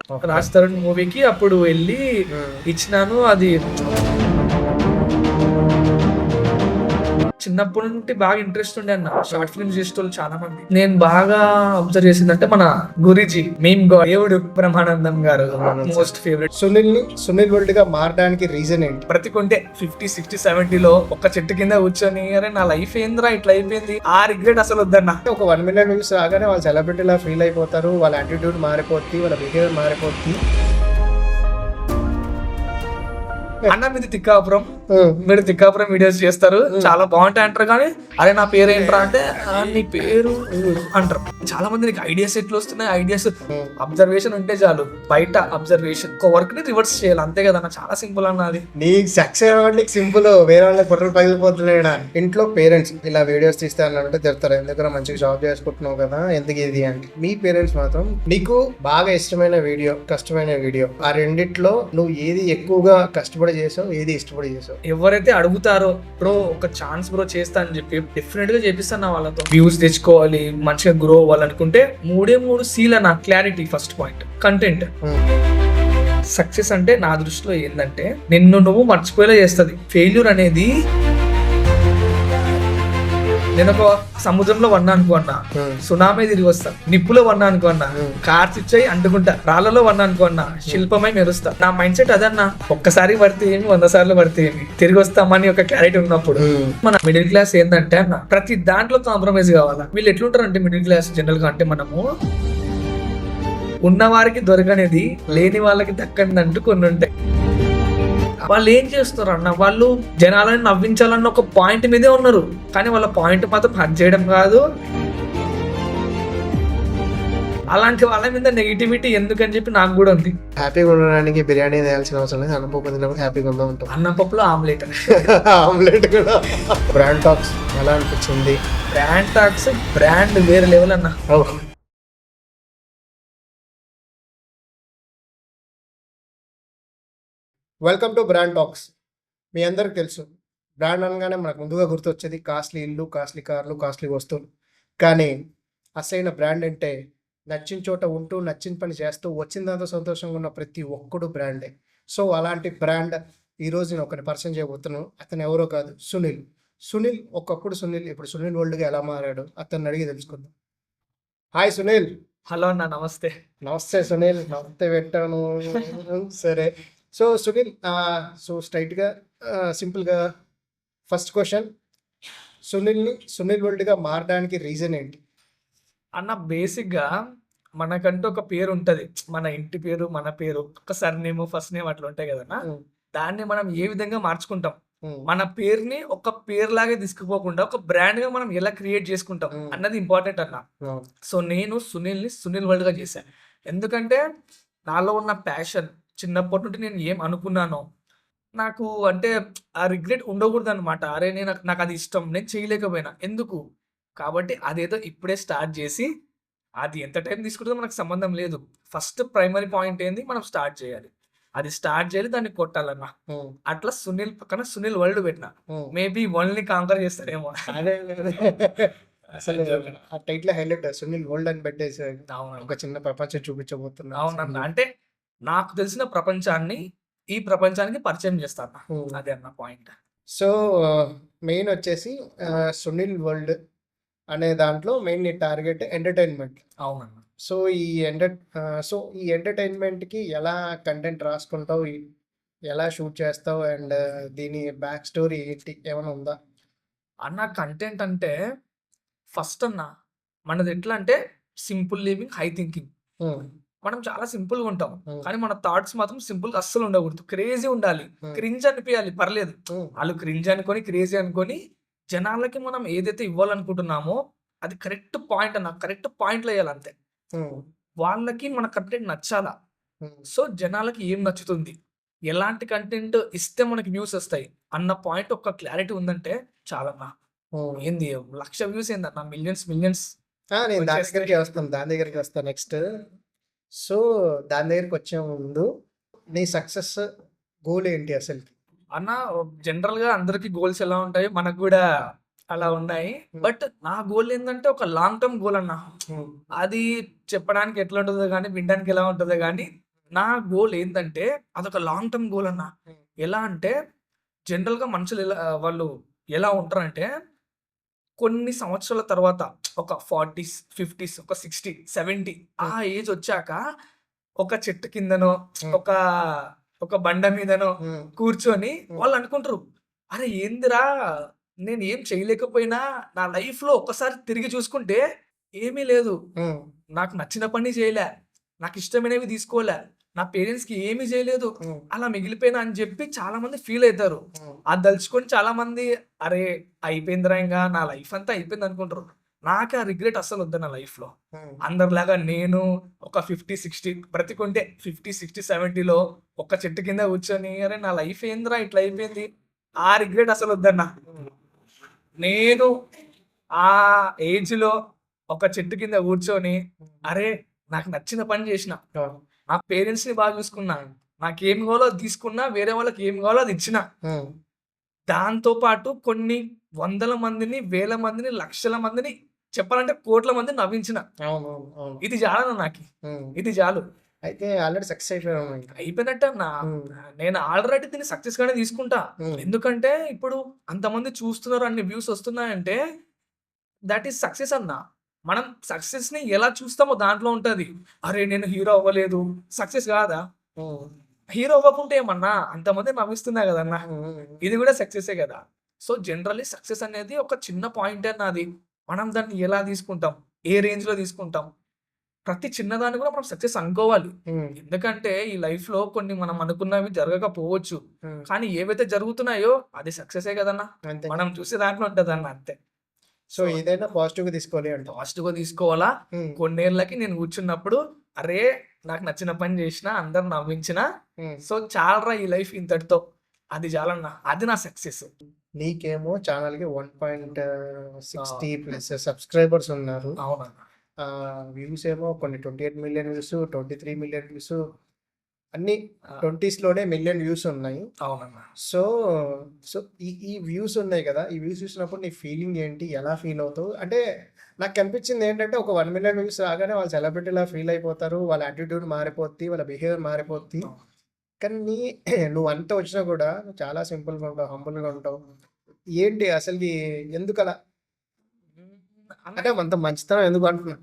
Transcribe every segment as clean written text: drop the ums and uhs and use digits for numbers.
రాజ్ తరుణ్ మూవీకి అప్పుడు వెళ్ళి ఇచ్చినాను. అది చిన్నప్పటి నుండి బాగా ఇంట్రెస్ట్ ఉండే అన్న. షార్ట్ ఫిల్మ్స్ చేసేటోళ్ళు చాలా మంది. నేను బాగా అబ్జర్వ్ చేసిందంటే మన గురీజీ మేమ్ దేవుడు బ్రహ్మానందం గారు మోస్ట్ ఫేవరెట్. సునీల్ వరల్డ్ గా మారడానికి రీజన్ ఏంటి? బ్రతికుంటే 50, 60, 70లో ఒక్క చెట్టు కింద కూర్చొని అరే నా లైఫ్ ఏంద్రా ఇట్లా అయిపోయింది, ఆ రిగ్రెట్ అసలు వద్దన్న. ఒక 1 million వ్యూస్ రాగానే వాళ్ళు సెలబ్రిటీలా ఫీల్ అయిపోతారు, వాళ్ళ యాటిట్యూడ్ మారిపోద్ది, వాళ్ళ బిహేవియర్ మారిపోద్ది. అన్న మీది తిక్కాపురం, మీరు తిక్కాపురం వీడియోస్ చేస్తారు, చాలా బాగుంటాయి అంటారు. కానీ అరే నా పేరు ఏంట్రా అంటే నీ పేరు అంటారు. చాలా మంది నీకు ఐడియాస్ ఎట్లా వస్తున్నాయి, ఐడియాస్ అబ్జర్వేషన్ ఉంటే చాలు. బయట అబ్జర్వేషన్ ఒక వర్క్ ని రివర్స్ చేయాలి, అంతే కదా అన్న. చాలా సింపుల్ అన్న అది. నీకు సక్సెస్ అవ్వడానికి సింపుల్, వేరే వాళ్ళకి పొట్టలు పగిలిపోతున్నాయి. ఇంట్లో పేరెంట్స్ ఇలా వీడియోస్ తీస్తే అంటే తిడతారు, ఎందుకంటే మంచిగా జాబ్ చేసుకుంటున్నావు కదా ఎందుకు ఇది అంటే. మీ పేరెంట్స్ మాత్రం నీకు బాగా ఇష్టమైన వీడియో, కష్టమైన వీడియో, ఆ రెండిట్లో నువ్వు ఏది ఎక్కువగా కష్టపడి చేసావు, ఏది ఇష్టపడి చేసావు? ఎవరైతే అడుగుతారో బ్రో ఒక ఛాన్స్ బ్రో చేస్తా అని చెప్పి డెఫినెట్ గా చేపిస్తాను వాళ్ళతో. వ్యూస్ తెచ్చుకోవాలి, మంచిగా గ్రో అవ్వాలనుకుంటే 3 C's అన్న. Clarity first point, content. Success అంటే నా దృష్టిలో ఏంటంటే నిన్ను నువ్వు మర్చిపోయేలా చేస్తుంది. ఫెయిల్యూర్ అనేది నేను ఒక సముద్రంలో వన్నా అనుకున్నా, సునామీ తిరిగి వస్తా. నిప్పులో వన్నా అనుకున్నా, కార్స్ ఇచ్చాయి అంటుకుంటా. రాళ్లలో వన్నా అనుకున్నా, శిల్పమై మెరుస్తా. నా మైండ్ సెట్ అదన్నా. ఒక్కసారి పడితే ఏమి, 100 సార్లు పడితే ఏమి, తిరిగి వస్తామని ఒక క్లారిటీ ఉన్నప్పుడు. మన మిడిల్ క్లాస్ ఏంటంటే అన్న ప్రతి దాంట్లో కాంప్రమైజ్ కావాలా. వీళ్ళు ఎట్లుంటారు అంటే మిడిల్ క్లాస్ జనరల్ గా అంటే మనము ఉన్న వారికి దొరకనేది లేని వాళ్ళకి దక్కనిదంటూ కొన్ని ఉంటాయి. వాళ్ళు ఏం చేస్తారు అన్న, వాళ్ళు జనాలను నవ్వించాలన్న ఒక పాయింట్ మీదే ఉన్నారు, కానీ వాళ్ళ పాయింట్ మాత్రం హర్ట్ చేయడం కాదు. అలాంటి వాళ్ళ మీద నెగిటివిటీ ఎందుకని చెప్పి నాకు కూడా ఉంది. హ్యాపీగా ఉండడానికి బిర్యానీ వేయాల్సిన అవసరం లేదు, అన్నం పప్పు తిన్నప్పుడు హ్యాపీగా ఉందా ఉంటాం. అన్నం పప్పులో ఆమ్లెట్. ఆమ్లెట్ కూడా. బ్రాండ్ టాక్స్ ఎలా అనిపించింది? బ్రాండ్ టాక్స్ బ్రాండ్ వేరే లెవెల్ అన్న. Welcome to Brand Talks. మీ అందరికి తెలుసు, బ్రాండ్ అనగానే మనకు ముందుగా గుర్తొచ్చేది కాస్ట్లీ ఇల్లు, కాస్ట్లీ కార్లు, కాస్ట్లీ వస్తువులు. కానీ అసలైన బ్రాండ్ అంటే నచ్చిన చోట ఉంటూ నచ్చిన పని చేస్తూ వచ్చిన దాంతో సంతోషంగా ఉన్న ప్రతి ఒక్కడు బ్రాండే. సో అలాంటి బ్రాండ్ ఈరోజు నేను ఒకరిని పరిచయం చేయబోతున్నాను. అతను ఎవరో కాదు, సునీల్. సునీల్ ఒకప్పుడు సునీల్, ఇప్పుడు సునీల్ వరల్డ్గా ఎలా మారాడు అతన్ని అడిగి తెలుసుకుందాం. హాయ్ సునీల్. హలో అన్న, నమస్తే. నమస్తే సునీల్. నమస్తే పెట్టాను. సరే, సో సునీల్, సో స్ట్రైట్గా సింపుల్గా ఫస్ట్ క్వశ్చన్, సునీల్ వరల్డ్గా మారడానికి రీజన్ ఏంటి అన్న? బేసిక్గా మనకంటూ ఒక పేరు ఉంటుంది, మన ఇంటి పేరు, మన పేరు, ఒక సర్నేమ్, ఫస్ట్ నేమ్ అట్లా ఉంటాయి కదన్నా. దాన్ని మనం ఏ విధంగా మార్చుకుంటాం, మన పేరుని ఒక పేరు లాగే తీసుకుపోకుండా ఒక బ్రాండ్ గా మనం ఎలా క్రియేట్ చేసుకుంటాం అన్నది ఇంపార్టెంట్ అన్న. సో నేను సునీల్ని సునీల్ వరల్డ్ గా చేశాను. ఎందుకంటే నాలో ఉన్న ప్యాషన్, చిన్నప్పటి నుండి నేను ఏం అనుకున్నానో నాకు అంటే ఆ రిగ్రెట్ ఉండకూడదు అనమాట. అరే నాకు అది ఇష్టం, నేను చేయలేకపోయినా ఎందుకు, కాబట్టి అదేదో ఇప్పుడే స్టార్ట్ చేసి, అది ఎంత టైం తీసుకుంటుందో మనకు సంబంధం లేదు. ఫస్ట్ ప్రైమరీ పాయింట్ ఏంది, మనం స్టార్ట్ చేయాలి. అది స్టార్ట్ చేయాలి, దాన్ని కొట్టాలన్నా. అట్లా సునీల్ పక్కన సునీల్ వరల్డ్ పెట్టిన. మేబీ వరల్డ్ ని కాంకర్ చేస్తారేమో. అసలు ఆ టైటిల్ హైలైట్, సునీల్ వరల్డ్ అని పెట్టేసి ఒక చిన్న ప్రపంచం చూపించబోతున్నా. అవునన్నా, అంటే నాకు తెలిసిన ప్రపంచాన్ని ఈ ప్రపంచానికి పరిచయం చేస్తాను, అదే అన్న పాయింట్. సో మెయిన్ వచ్చేసి సునీల్ వరల్డ్ అనే దాంట్లో మెయిన్ నీ టార్గెట్ ఎంటర్టైన్మెంట్. అవునన్నా. సో ఈ ఎంటర్టైన్మెంట్కి ఎలా కంటెంట్ రాసుకుంటావు, ఎలా షూట్ చేస్తావు, అండ్ దీని బ్యాక్ స్టోరీ ఏంటి, ఏమైనా ఉందా అన్న? కంటెంట్ అంటే ఫస్ట్ అన్న మనది ఎట్లా అంటే సింపుల్ లివింగ్, హై థింకింగ్. మనం చాలా సింపుల్ గా ఉంటాం, కానీ మన థాట్స్ మాత్రం సింపుల్ గా అస్సలు ఉండకూడదు. క్రేజీ ఉండాలి, క్రింజ్ అనిపించాలి, పర్లేదు. వాళ్ళు క్రింజ్ అనుకొని క్రేజీ అనుకొని జనాలకి మనం ఏదైతే ఇవ్వాలనుకుంటున్నామో అది కరెక్ట్ పాయింట్ అన్న, కరెక్ట్ పాయింట్లో వేయాలి అంతే. వాళ్ళకి మన కంటెంట్ నచ్చాలా. సో జనాలకి ఏం నచ్చుతుంది, ఎలాంటి కంటెంట్ ఇస్తే మనకి వ్యూస్ వస్తాయి అన్న పాయింట్ ఒక క్లారిటీ ఉందంటే చాలన్నా. ఏంది 1,00,000 వ్యూస్ ఏందన్న, మిలియన్స్. నేను దాని దగ్గరికి వస్తాను నెక్స్ట్. సో దాని దగ్గరికి వచ్చే ముందు నీ సక్సెస్ గోల్ ఏంటి అసలు అన్న? జనరల్ గా అందరికి గోల్స్ ఎలా ఉంటాయి, మనకు కూడా అలా ఉన్నాయి. బట్ నా గోల్ ఏంటంటే ఒక లాంగ్ టర్మ్ గోల్ అన్న. అది చెప్పడానికి ఎట్లా ఉంటుందో కానీ, వినడానికి ఎలా ఉంటుందో కానీ, నా గోల్ ఏంటంటే అదొక లాంగ్ టర్మ్ గోల్ అన్న. హ్మ్. ఎలా అంటే జనరల్‌గా మనుషులు వాళ్ళు ఎలా ఉంటారంటే కొన్ని సంవత్సరాల తర్వాత ఒక 40స్, 50స్, ఒక 60, 70 ఆ హ్మ్. ఏజ్ వచ్చాక ఒక చెట్టు కిందనో, హ్మ్. ఒక ఒక బండ మీదనో హ్మ్. కూర్చొని హ్మ్. వాళ్ళు అనుకుంటారు. అరే! ఏందిరా నేను ఏం చేయలేకపోయినా నా లైఫ్‌లో ఒక్కసారి తిరిగి చూసుకుంటే ఏమీ లేదు. హ్మ్. నాకు నచ్చిన పని చేయలే. నాకు ఇష్టమైనవి తీసుకోలే. నా పేరెంట్స్‌కి ఏమీ చేయలేదు. హ్మ్. అలా మిగిలిపోయినా అని చెప్పి చాలామంది ఫీల్ అయితారు. హ్మ్. అది దలుచుకొని చాలామంది అరే! అయిపోయిందిరా ఇంగా నా లైఫ్ అంతా అయిపోయింది అనుకుంటారు. నాకు ఆ రిగ్రెట్ అస్సలొద్దు నా లైఫ్‌లో. హ్మ్. అందరిలాగా నేను ఒక 50, 60 బ్రతికుంటే 50, 60, 70లో ఒక చెట్టు కింద కూర్చొని అరే! నా లైఫ్ ఏందిరా ఇట్లా అయిపోయింది. ఆ రిగ్రెట్ అసలొద్దన్న. హ్మ్. నేను ఆ ఏజ్‌లో ఒక చెట్టు కింద కూర్చొని హ్మ్. అరే! నాకు నచ్చిన పని చేసిన. అవును. నా పేరెంట్స్‌ని బాగా చూసుకున్నా. నాకేం కావాలో అది తీసుకున్నా. వేరే వాళ్ళకి ఏం కావాలో అది ఇచ్చిన. హ్మ్. దాంతో పాటు కొన్ని వందల మందిని, వేల మందిని, లక్షల మందిని చెప్పాలంటే కోట్ల మందిని నవ్వించిన. అవునవును. అవును. ఇది చాలన్న నాకి. హ్మ్. ఇది చాలు. అయితే ఆల్రెడీ సక్సెస్ అయిపోయావేమో ఇంక. అయిపోయినట్టే అన్న. హ్మ్. నేను ఆల్రెడీ దీన్ని సక్సెస్‌గానే తీసుకుంటా. హ్మ్. ఎందుకంటే ఇప్పుడు అంతమంది చూస్తున్నారు, అన్ని వ్యూస్ వస్తున్నాయంటే థట్ ఈస్ సక్సెస్ అన్న. మనం సక్సెస్‌ని ఎలా చూస్తామో దాంట్లో ఉంటది. అరే! నేను హీరో అవ్వలేదు. సక్సెస్ కాదా? హ్మ్. హీరో అవ్వకుంటే ఏమన్నా అంతమందిని నవ్విస్తున్నా కదన్నా! హ్మ్. హ్మ్. ఇది కూడా సక్సెసే గదా! సో, జనరల్లీ సక్సెస్ అనేది ఒక చిన్న పాయింటే అన్న అది. మనం దాన్ని ఎలా తీసుకుంటాం? ఏ రేంజ్‌లో తీసుకుంటాం? ప్రతి చిన్నదాన్ని కూడా మనం సక్సెస్ అనుకోవాలి. హ్మ్. ఎందుకంటే ఈ లైఫ్‌లో కొన్ని మనం అనుకున్నవి జరగకపోవచ్చు. హ్మ్. కానీ ఏవైతే జరుగుతున్నాయో అది సక్సెసే గదన్నా! అంతే. మనం చూసే దాంట్లో ఉంటదన్న అంతే. సో, సో, ఏదైనా పాజిటివ్‌గా తీసుకోవాలి అంటావు. పాజిటివ్‌గా తీసుకోవాలా. హ్మ్. కొన్నేళ్ళకి నేను కూర్చున్నప్పుడు అరే! నాకు నచ్చిన పని జేసినా, అందరిని నవ్వించినా, హ్మ్. సో చాలురా ఈ లైఫ్ ఇంతటితో. అది చాలన్న. అది నా సక్సెస్. నీకేమో ఛానెల్‌కి ఆ! 1.60 ప్లస్ సబ్‌స్క్రైబర్స్ ఉన్నారు. అవునన్న. వ్యూస్ ఏమో కొన్ని 28,000,000 వ్యూస్, 23,000,000 వ్యూస్ అన్నీ ఆ! 20స్‌లోనే మిలియన్ వ్యూస్ ఉన్నాయి. అవునన్న. సో, సో, ఈ వ్యూస్ ఉన్నాయి కదా! ఈ వ్యూస్ చూసినప్పుడు నీ ఫీలింగ్ ఏంటి? ఎలా ఫీల్ అవుతావు? అంటే నాకు కనిపించింది ఏంటంటే ఒక 1,000,000 వ్యూస్ రాగానే వాళ్ళు సెలబ్రిటీలా ఫీల్ అయిపోతారు. వాళ్ళ యాటిట్యూడ్ మారిపోద్ది. వాళ్ళ బిహేవియర్ మారిపోద్ది. అవును. కానీ నువ్వంత వచ్చినా కూడా నువ్వు చాలా సింపుల్‌గా ఉంటావు. హంబుల్‌గా ఉంటావు. ఏంటి అసలకి ఎందుకలా? హ్మ్. అన్న అంటే అంత మంచితనం ఎందుకు అంటున్నా?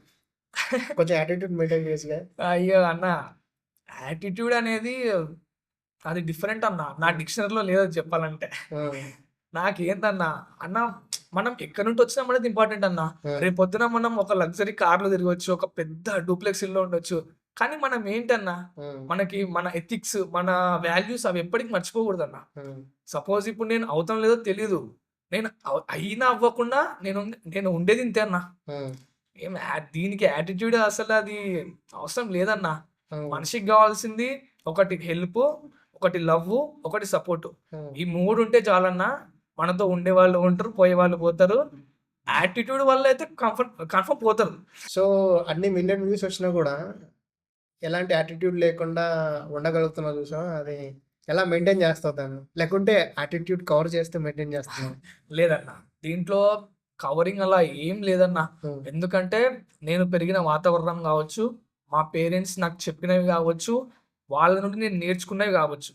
కొంచెం యాటిట్యూడ్ మెయింటైన్ చేయొచ్చుగా? అయ్యో! అన్న యాటిట్యూడ్ అనేది అది డిఫరెంట్ అన్న. నా హ్మ్. డిక్షనరీలో లేదది చెప్పాలంటే. హ్మ్. నాకేందన్నా, అన్న మనం ఎక్కడి నుండి వచ్చినాం అనేది ఇంపార్టెంట్ అన్న. హ్మ్. రేపొద్దున మనం ఒక లగ్జరీ కార్‌లో తిరగొచ్చు. ఒక పెద్ద డూప్లెక్స్ ఇల్లులో ఉండొచ్చు. కానీ మనం ఏంటన్నా, హ్మ్. మనకి మన ఎథిక్స్, మన వాల్యూస్ అవి ఎప్పటికి మర్చిపోకూడదన్న. హ్మ్. సపోజ్ ఇప్పుడు నేను అవుతానో లేదో తెలీదు. నేను అయినా అవ్వకుండా నేను ఉండేది ఇంతే అన్న. హ్మ్. ఏం దీనికి యాటిట్యూడ్ అసలు అది అవసరం లేదన్న. హ్మ్. మనిషికి గావాల్సింది ఒకటి హెల్పు, ఒకటి లవ్వు, ఒకటి సపోర్టు. హ్మ్. ఈ 3 ఉంటే చాలన్న. మనతో ఉండేవాళ్ళు ఉంటారు, పోయేవాళ్ళు పోతారు. యాటిట్యూడ్ వల్ల అయితే కన్ఫర్మ్ పోతారు. సో, అన్ని మిలియన్ వ్యూస్ వచ్చినా గూడా ఎలాంటి యాటిట్యూడ్ లేకుండా ఉండగలుగుతున్నావు చూసావా? అది ఎలా మెయింటైన్ చేస్తావు దాన్ని? లేకుంటే యాటిట్యూడ్ కవర్ చేస్తూ మెయింటైన్ చేస్తున్నావా? లేదన్న. దీంట్లో కవరింగ్ అలా ఏం లేదన్న. హ్మ్. ఎందుకంటే నేను పెరిగిన వాతావరణం గావచ్చు, మా పేరెంట్స్ నాకు చెప్పినవి గావచ్చు, వాళ్ళ నుండి నేను నేర్చుకున్నవి గావచ్చు.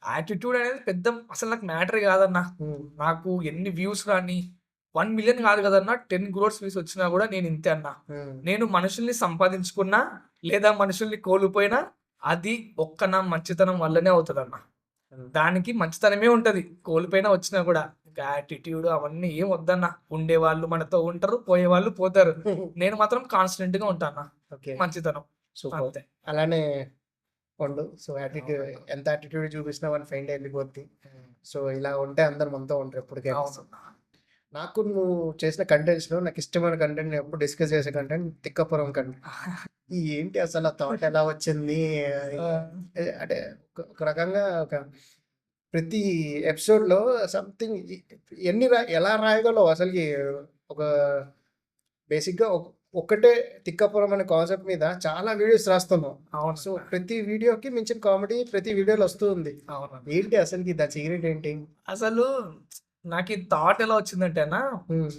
యాటిట్యూడ్ అనేది పెద్ద అసలు నాకు మ్యాటరే గాదన్న. హ్మ్. నాకు ఎన్ని వ్యూస్ రాని 1,000,000 కాదు గదన్నా 10,00,00,000 వ్యూస్ వచ్చినా గూడా నేను ఇంతే అన్న. హ్మ్. నేను మనుషుల్ని సంపాదించుకున్నా, లేదా మనుషుల్ని కోల్పోయినా అది ఒక్క నా మంచితనం వల్లనే అవుతదన్న. హ్మ్. దానికి మంచితనమే ఉంటది. కోల్పోయినా వచ్చినా గూడా. ఇంకా యాటిట్యూడ్ అవన్నీ ఏం వద్దన్న. ఉండేవాళ్ళు మనతో ఉంటారు, పోయేవాళ్ళు పోతారు. నేను మాత్రం కాన్స్టెంట్‌గా ఉంటా అన్న. ఓకే. మంచితనం. సూపర్. అంతే. అలానే ఉండు. సో, యాటిట్యూడ్ అవునన్నా. ఎంత యాటిట్యూడ్ చూపించినా వాని ఫైండ్ వెళ్ళిపోద్ది. హ్మ్. సో, ఇలా ఉంటే అందరూ మనతో ఉంటారు ఎప్పటికైనా. అవునన్నా. నాకు నువ్వు చేసిన కంటెంట్స్‌లో నాకిష్టమైన కంటెంట్ నేను ఎప్పుడు డిస్కస్ చేసే కంటెంట్ తిక్కపురం కంటెంట్. ఏంటి అసలు ఆ థాట్ ఎలా వచ్చింది? ఆ! అంటే ఒక రకంగా ప్రతి ఎపిసోడ్‌లో సంథింగ్ ఎలా రాయగలవు అసలకి ఒక బేసిక్‌గా ఒక్కటే తిక్కపురం అనే కాన్సెప్ట్ మీద చాలా వీడియోస్ రాస్తున్నావు. సో, అవునన్నా. ప్రతి వీడియోకి మించిన కామెడీ ప్రతి వీడియోలో వస్తూ ఉంది. అవునన్నా. ఏంటి అసలకి దాని సీక్రెట్ ఏంటి? అసలు నాకీ థాట్ ఎలా వచ్చిందంటే అన్న, హ్మ్.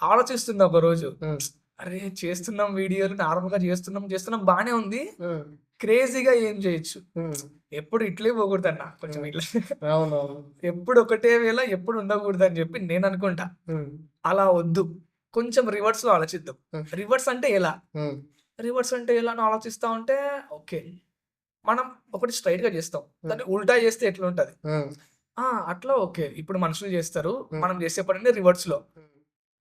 ఆలోచిస్తున్నా ఒకరోజు. హ్మ్. అరే! చేస్తున్నాం వీడియోలు నార్మల్‌గా చేస్తున్నాం బానే ఉంది. హ్మ్. క్రేజీగా ఏం చేయొచ్చు. హ్మ్. ఎప్పుడు ఇట్లే పోకూడదన్న. కొంచెం హ్మ్. ఇట్లా అవునవును. ఎప్పుడు ఒకటే వేళ ఎప్పుడు ఉండకూడదని చెప్పి నేననుకుంటా. హ్మ్. అలా వద్దు. కొంచెం రివర్స్‌లో ఆలోచిద్దాం. హ్మ్. రివర్స్ అంటే ఎలా? హ్మ్. రివర్స్ అంటే ఎలా అని ఆలోచిస్తా ఉంటే ఓకే. మనం ఒకటి స్ట్రెయిట్‌గా చేస్తాం. హ్మ్. దాన్ని ఉల్టా చేస్తే ఎట్లుంటది? హ్మ్. ఆ! అట్లా ఓకే. ఇప్పుడు మనుషులు చేస్తారు. హ్మ్. మనం చేసే పనిని రివర్స్‌లో. హ్మ్.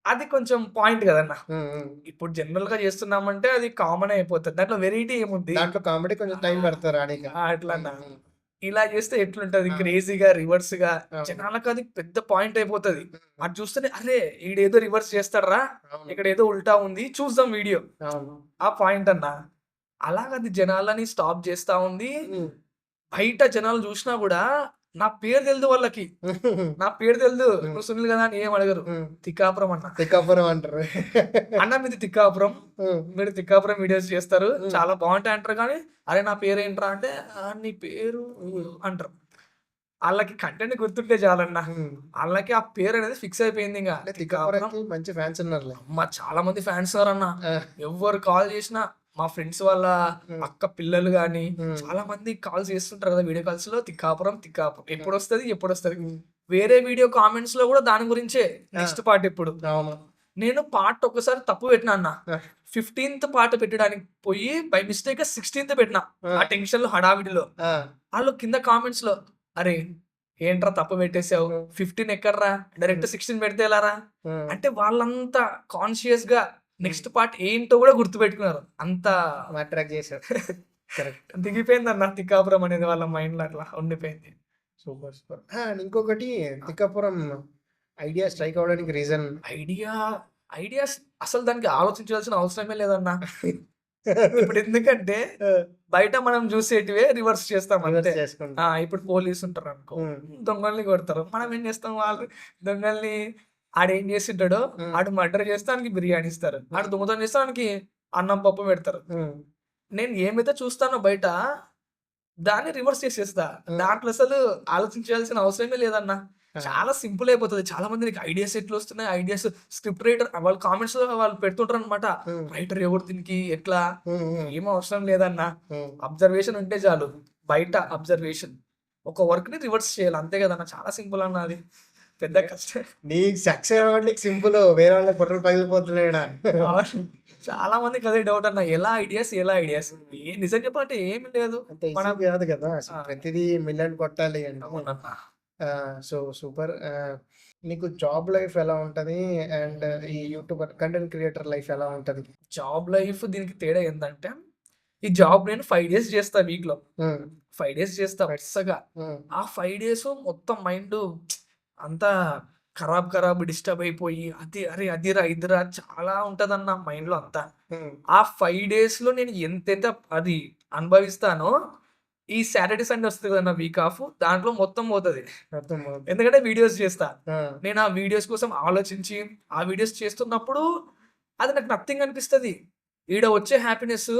అది కొంచెం పాయింట్ కదన్న. హ్మ్. హ్మ్. ఇప్పుడు జనరల్‌గా చేస్తున్నామంటే అది కామనే అయిపోతది. దాంట్లో వెరైటీ ఏముంది? దాంట్లో కామెడీ కొంచెం టైం ఆ! పడతది రానీక. అట్లన్న. హ్మ్. హ్మ్. ఇలా చేస్తే ఎట్లుంటది? ఆ! క్రేజీగా, రివర్స్‌గా అవును. జనాలకది పెద్ద పాయింట్ అయిపోతది. హ్మ్. అది చూస్తేనే అరే! ఈడేదో రివర్స్ చేస్తాడురా! అవును. ఇక్కడేదో ఉల్టా ఉంది. చూద్దాం వీడియో. అవును. ఆ పాయింట్ అన్న. అలాగది జనాలని స్టాప్ చేస్తా ఉంది. హ్మ్. బయట జనాలు చూషినా గూడా నా పేరు తెలీదు వాళ్ళకి. నా పేరు తెలీదు. హ్మ్. "నువ్వు సునీల్ గదా" అని ఏమి అడగరు. హ్మ్. తిక్కాపురం అన్న. తిక్కాపురం అంటారు. "అన్న మీది తిక్కాపురం. హ్మ్. మీరు తిక్కాపురం వీడియోస్ చేస్తారు. హ్మ్. చాలా బావుంటాయి" అంటారు గానీ, "అరే! నా పేరేంట్రా" అంటే, నీ పేరు" అంటారు. ఆళ్ళకి కంటెంట్ గుర్తుంటే చాలన్న. హ్మ్. ఆళ్ళకి ఆ పేరనేది ఫిక్స్ అయిపోయిందింక. అంటే తిక్కాపురం తిక్కాపురంకి మంచి ఫ్యాన్స్ ఉన్నారులే. అమ్మ! చాలా మంది ఫ్యాన్స్ ఉన్నారన్న. ఆ! ఎవ్వరు కాల్ చేసినా మా ఫ్రెండ్స్ వాళ్ళ హ్మ్. అక్క పిల్లలు గాని, హ్మ్. చాలా మంది కాల్స్ చేస్తుంటారు కదా! వీడియో కాల్స్‌లో తిక్కాపురం, తిక్కాపురం. హ్మ్. ఎప్పుడొస్తది? ఎప్పుడొస్తది? హ్మ్. వేరే వీడియో కామెంట్స్‌లో గూడా దాని గురించే. ఆ! నెక్స్ట్ పార్ట్ ఎప్పుడు? అవును. నేను పార్ట్ ఒకసారి తప్పు పెట్టినా అన్న. ఆ! 15థ్ పార్ట్ పెట్టడానికి పోయి బై మిస్టేక్‌గా 16థ్ పెట్టినా. ఆ! ఆ టెన్షన్‌లో, హడావిడిలో. ఆ! ఆళ్ళు కింద కామెంట్స్‌లో "అరే! ఏంట్రా తప్పు పెట్టేసావు? హ్మ్. 15 ఎక్కడ్రా? డైరెక్ట్ హ్మ్. 16 పెడితే ఎలారా?" హ్మ్. అంటే వాళ్ళంతా కాన్షియస్‌గా హ్మ్. నెక్స్ట్ పార్ట్ ఏంటో గూడా గుర్తుపెట్టుకున్నారు. అంత అట్రాక్ట్ చేశారు. కరెక్ట్. దిగిపోయిందన్న తిక్కాపురం అనేది వాళ్ళ మైండ్‌లో అట్లా ఉండిపోయింది. సూపర్. సూపర్. ఆ! అండ్ ఇంకొకటి తిక్కాపురం ఐడియా స్ట్రైక్ అవ్వడానికి రీజన్ ఐడియా ఐడియాస్ అసలు దానికి ఆలోచించాల్సిన అవసరమే లేదన్న. ఇప్పుడు ఎందుకంటే ఆ! బయట మనం చూసేటివే రివర్స్ చేస్తాం అంతే. రివర్స్ చేసుకుంటాం. ఇప్పుడు పోలీస్ ఉంటారనుకో, హ్మ్. దొంగల్ని కొడతారు. మనం ఏం చేస్తాం వాళ్ళు దొంగల్ని ఆడేం చేసింటాడో హ్మ్. ఆడు మర్డర్ చేస్తే ఆనికి బిర్యానీ ఇస్తారు. ఆడు హ్మ్. దొంగతనం చేస్తే ఆనికి అన్నం, పప్పు పెడతారు. హ్మ్. నేను ఏమైతే చూస్తానో బయట దాన్ని రివర్స్ చేసేస్తా. హ్మ్. దాంట్లో అసలు ఆలోచించాల్సిన అవసరమే లేదన్న. ఆ! చాలా సింపుల్ అయిపోతది. చాలా మంది నీకు ఐడియాస్ ఎట్లొస్తున్నాయి? ఐడియాస్ స్క్రిప్ట్ రైటర్ వాళ్ళు కామెంట్స్‌లో వాళ్ళు పెడుతుంటారనమాట. హ్మ్. రైటర్ ఎవరు దీనికి? ఎట్లా? హ్మ్. హ్మ్. ఏం అవసరం లేదన్న. హ్మ్. అబ్జర్వేషన్ ఉంటే చాలు. బయట అబ్జర్వేషన్. ఒక వర్క్‌ని రివర్స్ చేయాలి. అంతే కదన్న. చాలా సింపుల్ అన్న అది. పెద్ద ఏ కష్టం. నీకు సక్సెస్ అవ్వడానికి సింపుల్. వేరే వాళ్ళకి బుర్రలు పగిలిపోతున్నాయి ఈడ. అవును. చాలా మందికి అదే డౌట్ అన్న. ఎలా ఐడియాస్? ఎలా ఐడియాస్? నిజం చెప్పాలంటే ఏమి లేదు. అంత ఈజీ మనం కాదు కదా! ఆ! అసలు ప్రతిదీ మిలియన్ కొట్టాలి అంటే. అవునన్న. So, super. నీకు జాబ్ లైఫ్ ఎలా ఉంటది? అండ్ ఈ యూట్యూబర్ కంటెంట్ క్రియేటర్ లైఫ్ ఎలా ఉంటది? జాబ్ లైఫ్ దీనికి తేడా ఏందంటే, ఈ జాబ్ నేను 5 డేస్ చేస్తా వీక్‌లో. హ్మ్. 5 డేస్ చేస్తా రైట్. వరుసగా. హ్మ్. ఆ 5 డేసు మొత్తం మైండు అంతా ఖరాబ్ డిస్టర్బ్ అయిపోయి అది అరే! అదిరా, ఇదిరా చాలా ఉంటదన్న మైండ్‌లో అంతా. హ్మ్. ఆ 5 డేస్‌లో నేను ఎంతైతే అది అనుభవిస్తానో, ఈ సాటర్‌డే, సండే వస్తది కదన్న వీక్ ఆఫ్ దాంట్లో మొత్తం పోతది. అర్థమవుతుంది. ఎందుకంటే వీడియోస్ చేస్తా. ఆ! నేను ఆ వీడియోస్ కోసం ఆలోచించి, ఆ వీడియోస్ చేస్తున్నప్పుడు అది నాకు నథింగ్ అనిపిస్తది. ఈడ వచ్చే హ్యాపీనెస్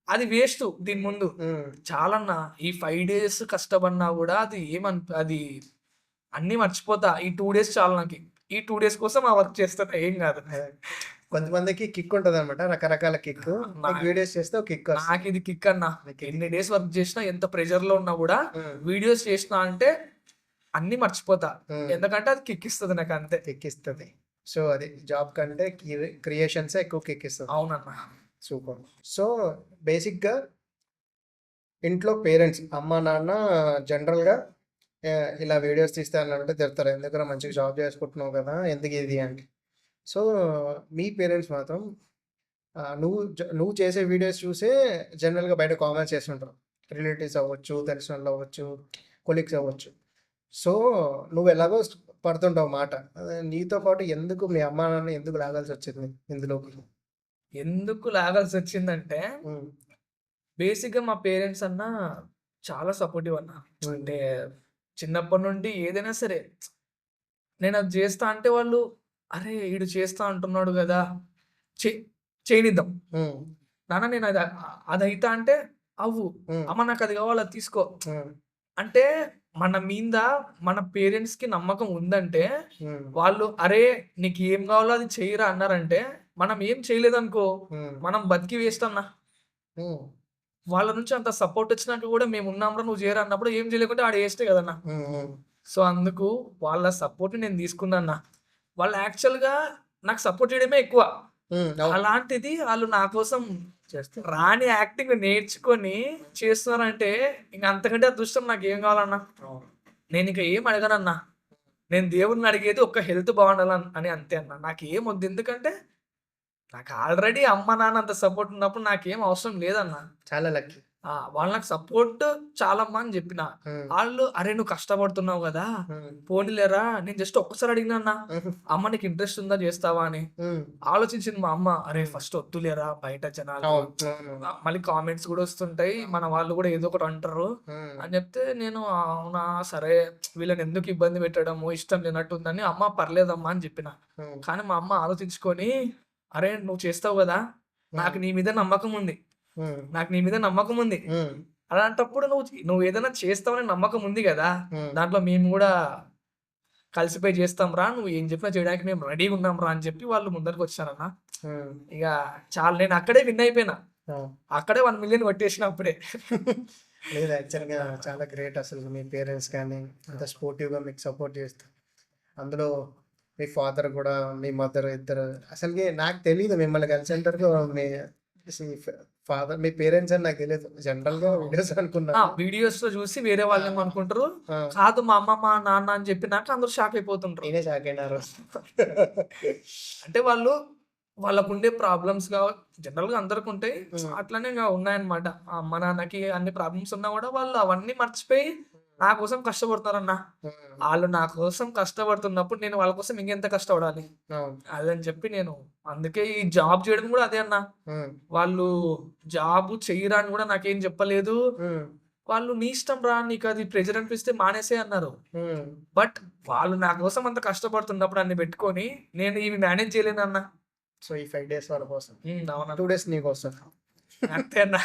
అది వేస్టు దీని ముందు. హ్మ్. చాలన్నా ఈ 5 డేస్ కష్టపడినా గూడా అది అన్నీ మర్చిపోతా. ఈ 2 డేస్ చాలు నాకి. ఈ 2 డేస్ కోసం ఆ వర్క్ చేస్తున్నా ఏం గాదు. అదే. కొంతమందికి కిక్ ఉంటదనమాట. రకరకాల కిక్కు. నా నీకు వీడియోస్ చేస్తే ఒక కిక్ వస్తది. నాకిది కిక్ అన్న. నీకిది ఎన్ని కిక్. డేస్ వర్క్ జేసినా, ఎంత ప్రెషర్‌లో ఉన్నా గూడా హ్మ్. వీడియోస్ చేసినా అంటే అన్నీ మర్చిపోతా. హ్మ్. ఎందుకంటే అది కిక్ ఇస్తది నాకంతే. కిక్ ఇస్తది. సో, అది జాబ్ కంటే క్రియేషన్సే ఎక్కువ కిక్ ఇస్తది. అవునన్న. సూపర్. సో, బేసిక్‌గా ఇంట్లో పేరెంట్స్ అమ్మ, నాన్న జనరల్‌గా ఇలా వీడియోస్ తీస్తే అనంటే తిడతారు. ఎందుకురా మంచిగా జాబ్ చేసుకుంటున్నావు కదా! ఎందుకిది అంటే. సో, మీ పేరెంట్స్ మాత్రం నువ్వు చేసే వీడియోస్ చూసే జనరల్‌గా బయట కామెంట్స్ చేస్తుంటారు. రిలేటివ్స్ అవ్వచ్చు, తెలిసినోళ్ళు అవ్వచ్చు, కొలీగ్స్ అవ్వచ్చు. సో, నువ్వెలాగో పడుతుంటావు మాట. నీతో పాటు ఎందుకు మీ అమ్మా, నాన్న ఎందుకు లాగాల్సొచ్చింది ఇందులోకి? ఎందుకు లాగాల్సొచ్చిందంటే, హ్మ్. బేసిక్‌గా మా పేరెంట్స్ అన్న చాలా సపోర్టివ్ అన్న. హ్మ్. అంటే చిన్నప్పటి నుండి ఏదైనా సరే నేనది జేస్తా అంటే వాళ్ళు, "అరే! ఈడు చేస్తా అంటున్నాడు గదా! చె చేయనిద్దాం. హ్మ్. నాన్న నేనది అదైతా అంటే అవ్వు. హ్మ్. అమ్మ నాకది గావాలి అది తీసుకో." హ్మ్. అంటే మన మీద మన పేరెంట్స్‌కి నమ్మకం ఉందంటే, హ్మ్. వాళ్ళు "అరే! నీకేం గావాలో అది చెయ్యిరా" అన్నారంటే, మనం ఏం చేయలేదనుకో ఉమ్, మనం బతికి వేస్ట్ అన్న. ఉమ్, వాళ్ళ నుంచి అంత సపోర్ట్ వచ్చినాక కూడా మేము ఉన్నాంరా నువ్వు చేయరా అన్నప్పుడు ఏం చేయలేకుంటే ఆడ వేస్టే కదన్నా. ఉమ్, ఉమ్, సో అందుకు వాళ్ళ సపోర్ట్ నేను తీసుకున్నా. వాళ్ళు యాక్చువల్గా నాకు సపోర్ట్ చేయడమే ఎక్కువ. అవును. అలాంటిది వాళ్ళు నా కోసం చేస్తే రాని యాక్టింగ్ నేర్చుకొని చేస్తున్నారంటే ఇంక అంతకంటే అదృష్టం నాకు ఏం కావాలన్నా. అవును. నేను ఇంకా ఏం అడగనన్నా. నేను దేవుడిని అడిగేది ఒక్క హెల్త్ బాగుండాలని అని అంతే అన్న. నాకేం వద్దు. ఎందుకంటే నాకు ఆల్రెడీ అమ్మ నాన్న అంత సపోర్ట్ ఉన్నప్పుడు నాకేం అవసరం లేదన్నా. చాలా లక్కీ. వాళ్ళు నాకు సపోర్ట్ చాలమ్మా అని చెప్పిన. వాళ్ళు అరే నువ్వు కష్టపడుతున్నావు కదా, పోనీలేరా నేను జస్ట్ ఒక్కసారి అడిగినా అన్న, అమ్మ నీకు ఇంట్రెస్ట్ ఉందా చేస్తావా అని. ఆలోచించింది మా అమ్మ, అరే ఫస్ట్ వద్దులేరా బయట జనాలు మళ్ళీ కామెంట్స్ కూడా వస్తుంటాయి, మన వాళ్ళు కూడా ఏదో ఒకటి అంటారు అని చెప్తే నేను అవునా సరే వీళ్ళని ఎందుకు ఇబ్బంది పెట్టడము, ఇష్టం లేనట్టుందని అమ్మ పర్లేదమ్మా అని చెప్పిన. కానీ మా అమ్మ ఆలోచించుకొని అరే నువ్వు చేస్తావు కదా, నాకు నీ మీద నమ్మకం ఉంది, నాకు నీ మీద నమ్మకం ఉంది, అలాంటప్పుడు నువ్వు ఏదైనా చేస్తావని నమ్మకం ఉంది కదా, దాంట్లో మేము కూడా కలిసిపోయి చేస్తాం రా, నువ్వు ఏం చెప్పినా చేయడానికి మేము రెడీగా ఉన్నాం రా అని చెప్పి వాళ్ళు ముందరికి వచ్చారన్న. ఇక చాలా నేను అక్కడే విన్ అయిపోయినా, అక్కడే 1 million కొట్టేసిన అప్పుడే. లేదు యాక్చువల్గా చాలా గ్రేట్ అసలు. మీ పేరెంట్స్ కానీ అంత స్పోర్టివ్గా మీకు సపోర్ట్ చేస్తారు. అందులో మీ ఫాదర్ కూడా మీ మదర్ ఇద్దరు అసలుకి నాకు తెలియదు మిమ్మల్ని కలిసి అంటారు. మీ ఫాదర్ మీ పేరెంట్స్ అని నాకు తెలియదు. జనరల్గా వీడియోస్ అనుకున్నా. వీడియోస్ లో చూసి వేరే వాళ్ళు ఏమనుకుంటారు, కాదు మా అమ్మ మా నాన్న అని చెప్పినాక అందరూ షాక్ అయిపోతుంటారు. నేనే షాక్ అయినారు. అంటే వాళ్ళకు ఉండే ప్రాబ్లమ్స్ జనరల్ గా అందరికి ఉంటాయి, అట్లనే ఉన్నాయన్నమాట. అమ్మ నాన్నకి అన్ని ప్రాబ్లమ్స్ ఉన్నా కూడా వాళ్ళు అవన్నీ మర్చిపోయి నా కోసం కష్టపడతారన్న. వాళ్ళు నా కోసం కష్టపడుతున్నప్పుడు నేను వాళ్ళ కోసం ఇంకెంత కష్టపడాలి అదని చెప్పి నేను అందుకే ఈ జాబ్ చేయడం కూడా అదే అన్న. వాళ్ళు జాబ్ చెయ్యరా అని కూడా నాకేం చెప్పలేదు. వాళ్ళు నీ ఇష్టం రా, నీకు అది ప్రెజర్ అనిపిస్తే మానేసే అన్నారు. బట్ వాళ్ళు నా కోసం అంత కష్టపడుతున్నప్పుడు అన్ని పెట్టుకొని నేను ఇవి మేనేజ్ చేయలేను అన్న. సో ఈ 5 days వాళ్ళ కోసం, అవునా 2 days నీ కోసం. అంతే అన్న,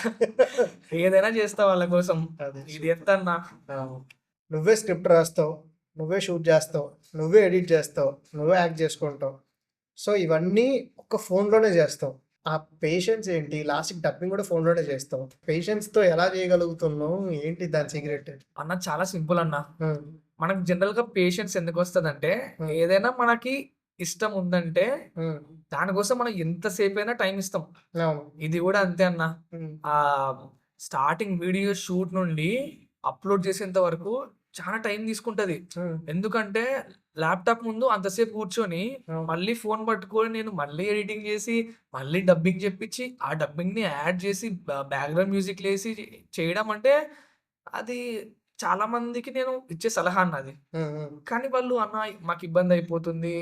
ఏదైనా చేస్తా వాళ్ళ కోసం. ఇది ఎంత అన్నా, నువ్వే స్క్రిప్ట్ రాస్తావు, నువ్వే షూట్ చేస్తావు, నువ్వే ఎడిట్ చేస్తావు, నువ్వే యాక్ట్ చేసుకుంటావు. సో ఇవన్నీ ఒక్క ఫోన్లోనే చేస్తావు. ఆ పేషెన్స్ ఏంటి? లాస్ట్కి డబ్బింగ్ కూడా ఫోన్లోనే చేస్తావు. పేషెన్స్తో ఎలా చేయగలుగుతున్నావు? ఏంటి దాని సీక్రెట్ అన్న? చాలా సింపుల్ అన్న. మనకు జనరల్ గా పేషెన్స్ ఎందుకు వస్తుంది అంటే, ఏదైనా మనకి ఇష్టం ఉందంటే దానికోసం మనం ఎంతసేపు అయినా టైం ఇస్తాం. ఇది కూడా అంతే అన్న. ఆ స్టార్టింగ్ వీడియో షూట్ నుండి అప్లోడ్ చేసేంత వరకు చాలా టైం తీసుకుంటది. ఎందుకంటే ల్యాప్టాప్ ముందు అంతసేపు కూర్చొని మళ్ళీ ఫోన్ పట్టుకొని నేను మళ్ళీ ఎడిటింగ్ చేసి మళ్ళీ డబ్బింగ్ చెప్పించి ఆ డబ్బింగ్ ని యాడ్ చేసి బ్యాక్గ్రౌండ్ మ్యూజిక్ లేసి చేయడం అంటే అది చాలా మందికి నేను ఇచ్చే సలహా అన్నది. కానీ వాళ్ళు అన్న మాకు ఇబ్బంది అయిపోతుంది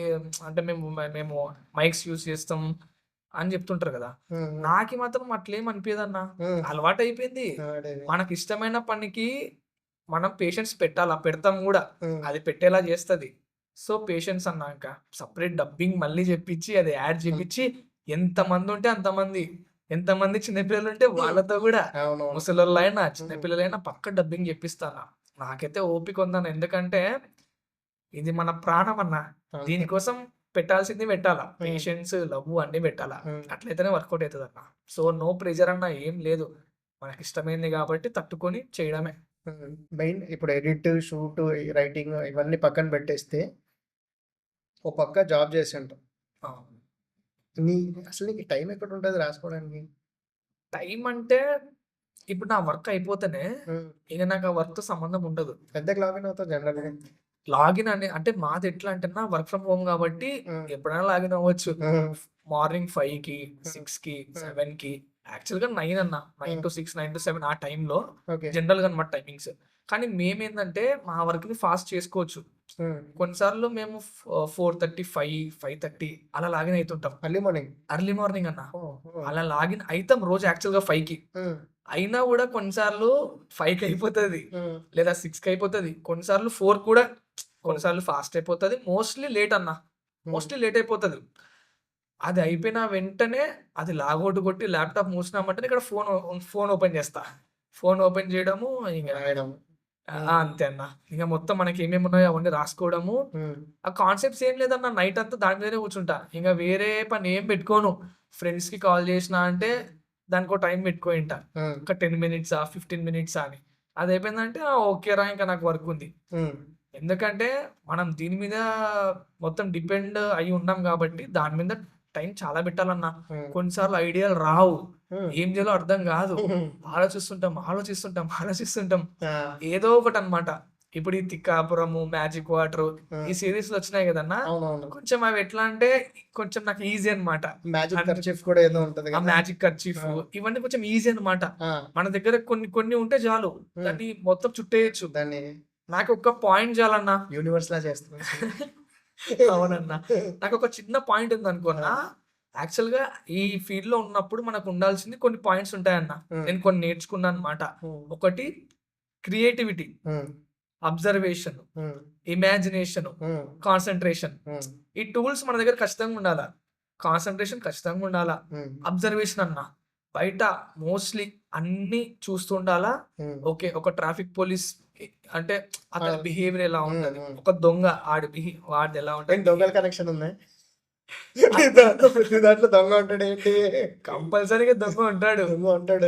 అంటే మేము మైక్స్ యూస్ చేస్తాం అని చెప్తుంటారు కదా. నాకు మాత్రం అట్లేం అనిపించదన్న, అలవాటు అయిపోయింది. మనకి ఇష్టమైన పనికి మనం పేషెన్స్ పెట్టాలా, పెడతాం కూడా, అది పెట్టేలా చేస్తుంది. సో పేషెన్స్ అన్నాక సపరేట్ డబ్బింగ్ మళ్ళీ చెప్పించి అది యాడ్ చేపించి ఎంతమంది ఉంటే అంతమంది, ఎంతమంది చిన్నపిల్లలు ఉంటే వాళ్ళతో కూడా, ముసలోళ్ళైనా చిన్నపిల్లలైనా పక్క డబ్బింగ్ చెప్పిస్తాను. నాకైతే ఓపిక ఉందన్న, ఎందుకంటే ఇది మన ప్రాణం అన్న. దీనికోసం పెట్టాల్సింది పెట్టాలా, పేషెన్స్ లవ్ అన్ని పెట్టాలా, అట్లయితేనే వర్కౌట్ అవుతుంది అన్న. సో నో ప్రెజర్ అన్న ఏం లేదు, మనకి ఇష్టమైంది కాబట్టి తట్టుకొని చేయడమే మెయిన్. ఇప్పుడు ఎడిట్, షూట్, రైటింగ్ ఇవన్నీ పక్కన పెట్టేస్తే ఓ పక్క జాబ్ చేసి ఉంటాం. అసలు నీకు టైం ఎక్కడ ఉంటుంది రాసుకోవడానికి? టైం అంటే ఇప్పుడు నా వర్క్ అయిపోతేనే ఇక నాకు ఆ వర్క్ తో సంబంధం ఉండదు. పెద్దగా లాగిన్ అవుతావు జనరల్గా. లాగిన్ అంటే మాది ఎట్లా అంటే వర్క్ ఫ్రమ్ హోమ్ కాబట్టి ఎప్పుడైనా లాగిన్ అవ్వచ్చు. మార్నింగ్ 5కి 6కి 7కి, యాక్చువల్గా 9 అన్న, 9 to 6 9 to 7 ఆ టైంలో జనరల్ గా అనమాట టైమింగ్స్. కానీ మేమేందంటే మా వర్క్ ని ఫాస్ట్ చేసుకోవచ్చు. కొన్నిసార్లు మేము 4:30 5:30 అలా లాగిన్ అవుతుంటాం. ఎర్లీ మార్నింగ్ అన్న అలా లాగిన్ అవుతాం రోజు యాక్చువల్ గా 5కి. అయినా కూడా కొన్నిసార్లు 5కి అయిపోతుంది, లేదా 6కి అయిపోతుంది, కొన్నిసార్లు 4 కూడా, కొన్నిసార్లు ఫాస్ట్ అయిపోతుంది. మోస్ట్లీ లేట్ అన్న, మోస్ట్లీ లేట్ అయిపోతుంది. అది అయిపోయిన వెంటనే అది లాగౌట్ కొట్టి ల్యాప్టాప్ మూసినామంటే ఇక్కడ ఫోన్ ఓపెన్ చేస్తా. ఫోన్ ఓపెన్ చేయడము, ఇంకా అంతే అన్న. ఇక మొత్తం మనకి ఏమేమి ఉన్నాయో అవన్నీ రాసుకోవడము. ఆ కాన్సెప్ట్స్ ఏం లేదన్న, నైట్ అంతా దాని మీదనే కూర్చుంటా. ఇంక వేరే పని ఏం పెట్టుకోను. ఫ్రెండ్స్‌కి కాల్ చేసినా అంటే దానికో టైం పెట్టుకుంటా. ఒక 10 మినిట్సా, 15 మినిట్సా అని. అదయిపోయిందంటే ఓకేరా ఇంక నాకు వర్క్ ఉంది. ఎందుకంటే మనం దీని మీద మొత్తం డిపెండ్ అయ్యి ఉన్నాం కాబట్టి దాని మీద టైం చాలా పెట్టాలన్న. కొన్నిసార్లు ఐడియాలు రావు. ఏం చేయాలో అర్థం కాదు. ఆలోచిస్తుంటాం. ఏదో ఒకటన్నమాట. ఇప్పుడు ఈ 'తిక్కాపురము', 'మ్యాజిక్ వాటరు' ఈ సీరీస్‌లు వచ్చినాయి కదన్నా! అవునవును. కొంచెం అవి ఎట్లా అంటే కొంచెం నాకు ఈజీ అన్నమాట. మ్యాజిక్ కర్చీఫ్ కూడా ఏదో ఉంటది ఆ కదా! మ్యాజిక్ కర్చీఫ్ ఇవన్నీ కొంచెం ఈజీ అన్నమాట. ఆ! మన దగ్గర కొన్ని ఉంటే చాలు. దాన్ని మొత్తం చుట్టేయొచ్చు. దాన్ని నాకు ఒక్క పాయింట్ చాలన్నా. యూనివర్స్‌లా చేస్తున్నారు. అవునన్నా. నాకొక చిన్న పాయింట్ ఉందనుకోన్నా, యాక్చువల్‌గా ఈ ఫీల్డ్‌లో ఉన్నప్పుడు మనకు ఉండాల్సింది కొన్ని పాయింట్స్ ఉంటాయన్న. నేను కొన్ని నేర్చుకున్నానన్నమాట. ఒకటి క్రియేటివిటీ, అబ్జర్వేషన్, ఇమాజినేషన్, కాన్సంట్రేషన్. ఈ టూల్స్ మన దగ్గర ఖచ్చితంగా ఉండాలా. కాన్సంట్రేషన్ ఖచ్చితంగా ఉండాలా. అబ్జర్వేషన్ అన్న. బయట మోస్ట్‌లీ అన్నీ చూస్తుండాలా. ఓకే. ఒక ట్రాఫిక్ పోలీస్ అంటే అతని బిహేవియర్ ఎలా ఉంటది. ఒక దొంగ వాడిది ఎలా ఉంటది. దొంగల కనెక్షన్ ఉందా? ప్రతి దాంట్లో దొంగ ఉంటాడేంటి? కంపల్సరీగా దొంగ ఉంటాడు. దొంగ ఉంటాడు.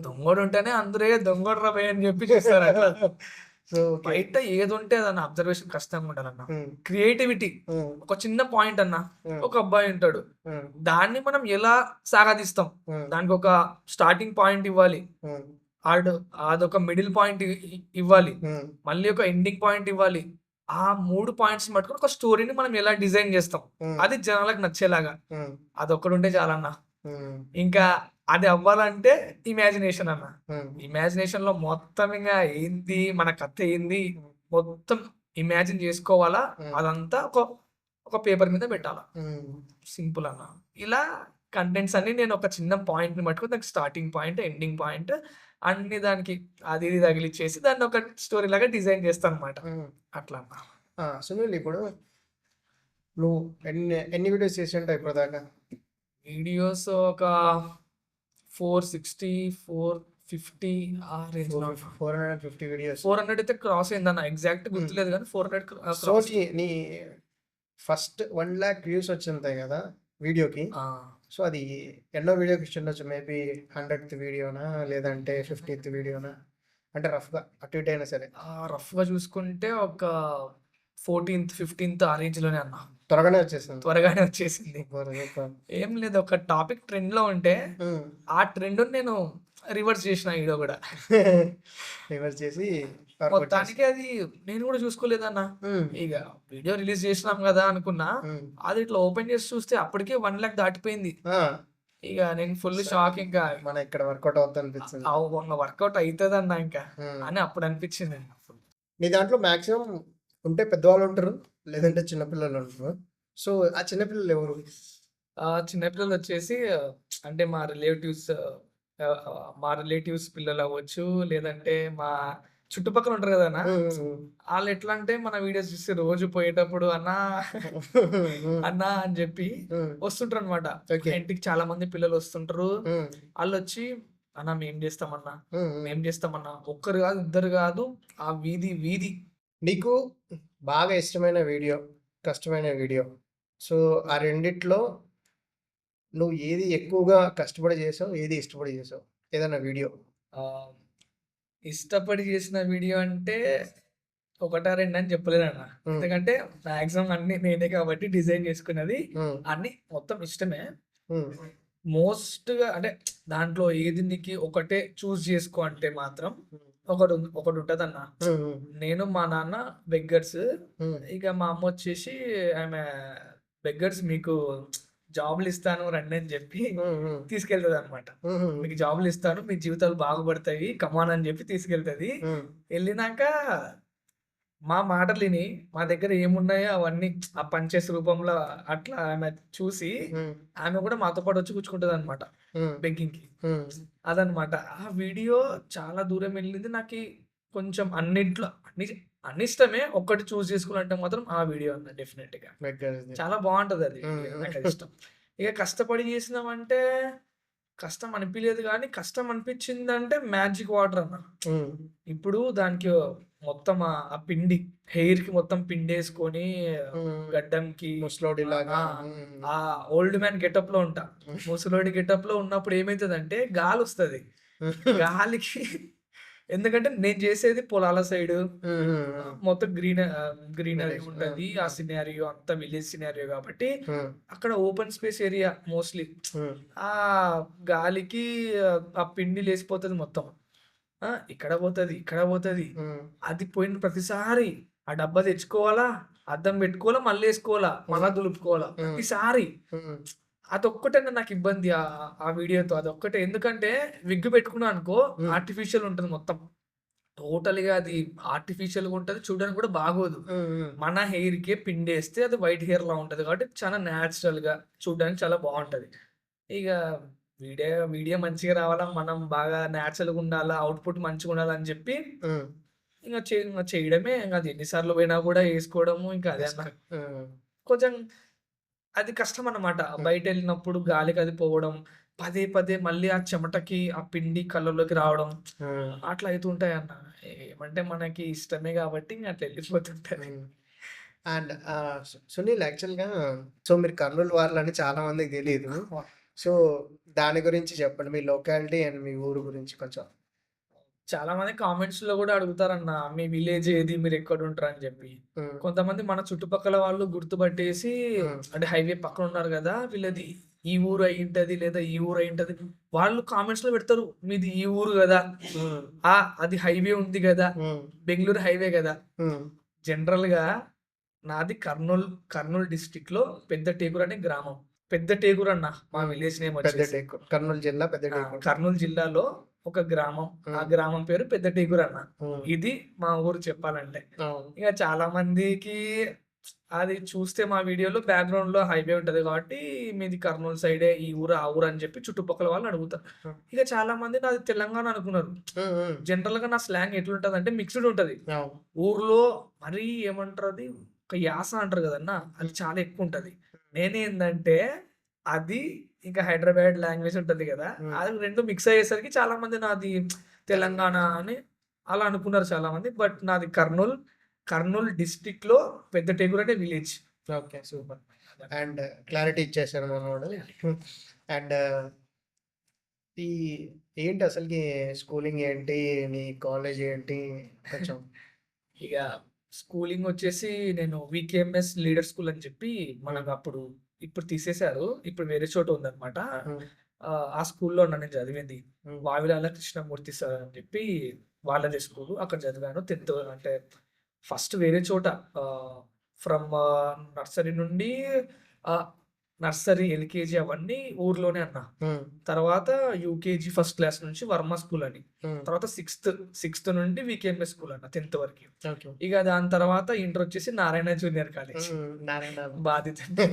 దొంగోడు ఉంటేనే అందరూ దొంగోడు రా భయ్ అని చెప్పి చూస్తారు అట్లా. సో బయట ఏది ఉంటే అదన్న అబ్జర్వేషన్ ఖచ్చితంగా ఉండాలన్న. క్రియేటివిటీ ఒక చిన్న పాయింట్ అన్న. ఒక అబ్బాయి ఉంటాడు. దాన్ని మనం ఎలా సాగదీస్తాం. దానికి ఒక స్టార్టింగ్ పాయింట్ ఇవ్వాలి. అదొక మిడిల్ పాయింట్ ఇవ్వాలి. మళ్ళీ ఒక ఎండింగ్ పాయింట్ ఇవ్వాలి. ఆ 3 పాయింట్స్ పట్టుకొని ఒక స్టోరీని మనం ఎలా డిజైన్ చేస్తాం. అది జనాలకు నచ్చేలాగా. అదొక్కడుంటే చాలన్న. ఇంకా అది అవ్వాలంటే ఇమాజినేషన్ అన్న. ఇమాజినేషన్‌లో మొత్తం ఇంగ ఏంది, మన కథ ఏంది మొత్తం ఇమాజిన్ చేసుకోవాలా. అదంతా ఒక పేపర్ మీద పెట్టాలా. సింపుల్ అన్న. ఇలా కంటెంట్స్ అన్నీ నేను ఒక చిన్న పాయింట్‌ని పట్టుకొని దానికి స్టార్టింగ్ పాయింట్, ఎండింగ్ పాయింట్ అన్ని దానికి అది ఇది తగిలిచ్చేసి దాన్ని ఒక స్టోరీ లాగా డిజైన్ చేస్తానన్నమాట. అట్లా అన్న. సునీల్, ఇప్పుడు నువ్వు ఎన్ని వీడియోస్ చేసి ఉంటావు ఇప్పటిదాకా? వీడియోస్ ఒక 460, 450 ఆ రేంజ్‌లో. 450 వీడియోస్. 400 అయితే క్రాస్ అయిందన్న. ఎగ్జాక్ట్ గుర్తులేదు కానీ 400 సో క్రాస్. నీ ఫస్ట్ 1 లాక్ వ్యూస్ వచ్చింటాయి కదా వీడియోకి. సో అది ఎన్నో వీడియోకి ఇచ్చిండొచ్చు. మేబీ 100th వీడియోనా, లేదంటే 50th వీడియోనా? అంటే రఫ్గా అటు ఇటు అయినా సరే. రఫ్‌గా చూసుకుంటే ఒక 14th, 15th ఆ రేంజ్‌లోనే అన్న. త్వరగానే వచ్చేసింది. త్వరగానే వచ్చేసింది. ఏం లేదు, ఒక టాపిక్ ట్రెండ్‌లో ఉంటే ఆ ట్రెండ్‌ని నేను రివర్స్ చేసిన ఈడో కూడా. రివర్స్ చేసి మొత్తానికి అది నేను కూడా చూసుకోలేదన్న. ఇక వీడియో రిలీజ్ చేసినాం కదా అనుకున్నా. అది ఇట్లా ఓపెన్ చేసి చూస్తే అప్పటికే 1 లాక్ దాటిపోయింది. ఇక నేను ఫుల్ షాక్. ఇంకా మన ఇక్కడ వర్కౌట్ అవుతుంది అనిపించింది. వర్కౌట్ అవుతుందన్న ఇంకా అని అప్పుడు అనిపించింది. నీ దాంట్లో మాక్సిమం ఉంటే పెద్దవాళ్ళు ఉంటారు, లేదంటే చిన్నపిల్లలు ఉంటారు. సో ఆ చిన్నపిల్లలు ఎవరు? చిన్నపిల్లలు వచ్చేసి అంటే మా రిలేటివ్స్ పిల్లలు అవ్వచ్చు, లేదంటే మా చుట్టుపక్కల ఉంటారు కదన్నా. వాళ్ళు ఎట్లా అంటే మన వీడియోస్ చూసి రోజు పోయేటప్పుడు అన్నా అన్నా అని చెప్పి వస్తుంటారు అనమాట. ఇంటికి చాలా మంది పిల్లలు వస్తుంటారు. వాళ్ళు వచ్చి అన్నా మేం చేస్తామన్నా, ఒక్కరు కాదు, ఇద్దరు కాదు, ఆ వీధి. నీకు బాగా ఇష్టమైన వీడియో, కష్టమైన వీడియో, సో ఆ రెండిట్లో నువ్వు ఏది ఎక్కువగా కష్టపడి చేసావు, ఏది ఇష్టపడి చేసావు? ఏదైనా వీడియో ఇష్టపడి చేసిన వీడియో అంటే ఒకటా రెండు అని చెప్పలేదన్న. ఎందుకంటే మాక్సిమం అన్ని నేనే కాబట్టి డిజైన్ చేసుకున్నది అన్ని మొత్తం ఇష్టమే. మోస్ట్‌గా అంటే దాంట్లో ఏది నీకు ఒకటే చూజ్ చేసుకో అంటే మాత్రం ఒకటి ఉంటదన్న. నేను మా నాన్న బెగ్గర్స్. ఇక మా అమ్మ వచ్చేసి ఆమె బెగ్గర్స్ మీకు జాబ్‌లు ఇస్తాను రండి అని చెప్పి తీసుకెళ్తది అనమాట. మీకు జాబ్‌లు ఇస్తాను, మీ జీవితాలు బాగుపడతాయి, కమాన్ అని చెప్పి తీసుకెళ్తది. వెళ్ళినాక మా మాటలు విని మా దగ్గర ఏమున్నాయో అవన్నీ ఆ పంచెస్ రూపంలో అట్లా ఆమె చూసి ఆమె కూడా మాతో పాటు వచ్చి కూర్చుంటది అనమాట బెగ్గింగ్‌కి. అదనమాట. ఆ వీడియో చాలా దూరం వెళ్ళింది. నాకు కొంచెం అన్నిట్లో అన్ని ఇష్టమే. ఒక్కటి చూస్ చేసుకోవాలంటే మాత్రం ఆ వీడియో అన్న డెఫినెట్‌గా. చాలా బాగుంటది అది. నాకు అది ఇష్టం. ఇక కష్టపడి చేసినామంటే కష్టం అనిపియలేదు గానీ, కష్టం అనిపిచ్చిందంటే మ్యాజిక్ వాటర్ అన్న. హ్మ్. ఇప్పుడు దానికి మొత్తం ఆ పిండి హెయిర్‌కి మొత్తం పిండేసుకొని హ్మ్. గడ్డంకి ముసలోడిలాగా. ఆ! హ్మ్. ఆ ఓల్డ్ మ్యాన్ గెటప్‌లో ఉంటా. ముసలోడి గెటప్‌లో ఉన్నప్పుడు ఏమైతదంటే గాలొస్తది. గాలికి ఎందుకంటే నేను జేసేది పొలాల సైడు. హ్మ్. మొత్తం గ్రీనరీ విలేజ్. ఆ! ఉంటది. ఆ హ్మ్. సినారియో అంతా విలేజ్ సినారియో గాబట్టి, హ్మ్. అక్కడ ఓపెన్ స్పేస్ ఏరియా మోస్ట్‌లీ. హ్మ్. ఆ గాలికి ఆ పిండి లేసిపోతది మొత్తం. ఇక్కడ పోతది, ఇక్కడ పోతది. హ్మ్. అది పోయిన ప్రతిసారి ఆ డబ్బా తెచ్చుకోవాలా, అద్దం పెట్టుకోవాలా, మళ్ళేసుకోవాలా, హ్మ్. మళ్ళా దులుపుకోవాలా. హ్మ్. ప్రతిసారి. హ్మ్. అదొక్కటేనా నాకు ఇబ్బంది ఆ వీడియోతో. అదొక్కటే. ఎందుకంటే విగ్ పెట్టుకున్నా అనుకో హ్మ్. ఆర్టిఫిషియల్ ఉంటది మొత్తం. టోటల్‌గా అది ఆర్టిఫిషియల్‌గా ఉంటది. చూడడానికి కూడా బాగోదు. హ్మ్. హ్మ్. మన హెయిర్‌కే పిండేస్తే అది వైట్ హెయిర్‌లా ఉంటది. కాబట్టి చాలా నేచురల్‌గా చూడడానికి చాలా బావుంటది. ఇగ వీడియో మంచిగా రావాలా, మనం బాగా నేచురల్‌గా ఉండాలా, అవుట్‌పుట్ మంచిగుండాలని చెప్పి హ్మ్. ఇంగ చేయడమే. ఇంగ అది ఎన్ని సార్లు పోయినా కూడా ఏసుకోవడము ఇంకా అదే అన్న. హ్మ్. కొంచెం అది కష్టమనమాట. హ్మ్. బయటెళ్ళినప్పుడు గాలికి అది పోవడం, పదే పదే మళ్ళీ ఆ చెమటకి ఆ పిండి కళ్ళలోకి రావడం హ్మ్. అట్లా అయితుంటాయన్న. ఏమంటే మనకి ఇష్టమే గాబట్టి ఇంగ అట్లా ఎళ్ళిపోతుంటది. హ్మ్. అండ్ సునీల్ యాక్చువల్‌గా మీరు కర్నూలు వాళ్ళని చాలా మందికి తెలీదు. సో, దాని గురించి చెప్పండి. మీ లొకాలిటీ అండ్ మీ ఊరు గురించి కొంచెం. చాలా మంది కామెంట్స్‌లో గూడా అడుగుతారన్న. మీ విలేజ్ ఏది? మీరెక్కడుంటరని జెప్పి. హ్మ్. కొంతమంది మన చుట్టుపక్కల వాళ్ళు గుర్తుపట్టేసి హ్మ్. అంటే హైవే పక్కన ఉన్నారు గదా! వీళ్ళది ఈ ఊరు అయ్యుంటది లేదా ఈ ఊరు అయ్యుంటది. వాళ్ళు కామెంట్స్‌లో పెడతారు. మీది ఈ ఊరు గదా! హ్మ్. అది హైవే ఉంది గదా! హ్మ్. బెంగుళూరు హైవే గదా! హ్మ్. జనరల్‌గా నాది కర్నూల్ డిస్ట్రిక్ట్‌లో పెద్ద టేకురు అనే గ్రామం. పెద్ద టేకురన్న మా హ్మ్. విలేజ్ నేమ్ పెద్ద వచ్చేసి. టేకు. కర్నూలు జిల్లా పెద్ద టేకు. కర్నూలు జిల్లాలో ఒక గ్రామం. ఆ హ్మ్. గ్రామం పేరు పెద్ద టేకురన్న. హ్మ్. ఇది మా ఊరు చెప్పాలంటే. అవును. ఇక చాలా మందికి అది చూస్తే మా వీడియోలో బ్యాక్‌గ్రౌండ్‌లో హైవే ఉంటది కాబట్టి, మీది కర్నూలు సైడే ఈ ఊరు, ఆ ఊరు అని చెప్పి చుట్టుపక్కల వాళ్ళు అడుగుతారు. హ్మ్. ఇక చాలా మంది నాది తెలంగాణ అనుకున్నారు. హ్మ్. హ్మ్. జనరల్‌గా నా స్లాంగ్ ఎట్లుంటదంటే మిక్స్‌డ్ ఉంటది. అవును. ఊర్లో మరీ ఏమంటారది ఒక యాస అంటారు గదన్నా! అది హ్మ్. చాలా ఎక్కువుంటది. నేనేందంటే అది ఇంకా హైదరాబాద్ లాంగ్వేజ్ ఉంటది గదా! హ్మ్. అది 2 మిక్స్ అయ్యేసరికి చాలామంది నాది తెలంగాణ తెలంగాణ. అని అలా అనుకున్నారు చాలామంది. బట్ నాది కర్నూల్ డిస్ట్రిక్ట్‌లో పెద్దటేగూరు అనే village. Okay. Super. And clarity ఇచ్చేసారు మనోడు. అండ్ ఈ ఏంటి అసలకి స్కూలింగ్ ఏంటి? నీ కాలేజ్ ఏంటి? కొంచెం ఇగ స్కూలింగొచ్చేసి నేను వీకేఎంఎస్ లీడర్ స్కూల్ అని చెప్పి హ్మ్. మనకప్పుడు ఇప్పుడు తీసేశారు. ఇప్పుడు వేరే చోట ఉందన్నమాట. హ్మ్. ఆ స్కూల్‌లో నేను చదివింది. హ్మ్. వావిలాల కృష్ణమూర్తి సార్ అని చెప్పి వాళ్ళదే స్కూలు. అక్కడ చదివాను. 10థ్ అంటే ఫస్ట్ వేరే చోట ఫ్రమ్ నర్సరీ నుండి ఆహ్, నర్సరీ, ఎల్‌కేజీ అవన్నీ ఊర్లోనే అన్న. హ్మ్. తర్వాత యూకేజీ ఫస్ట్ క్లాస్ నుంచి వర్మ స్కూల్ అని. హ్మ్. తర్వాత సిక్స్త్ నుండి వీకేఎంఎస్ స్కూల్ అన్న 10థ్ వరకి. ఓకే. ఇక దాని తర్వాత ఇంటర్ వచ్చేసి నారాయణ జూనియర్ కాలేజ్. హ్మ్. నారాయణ. బాధితుడిని.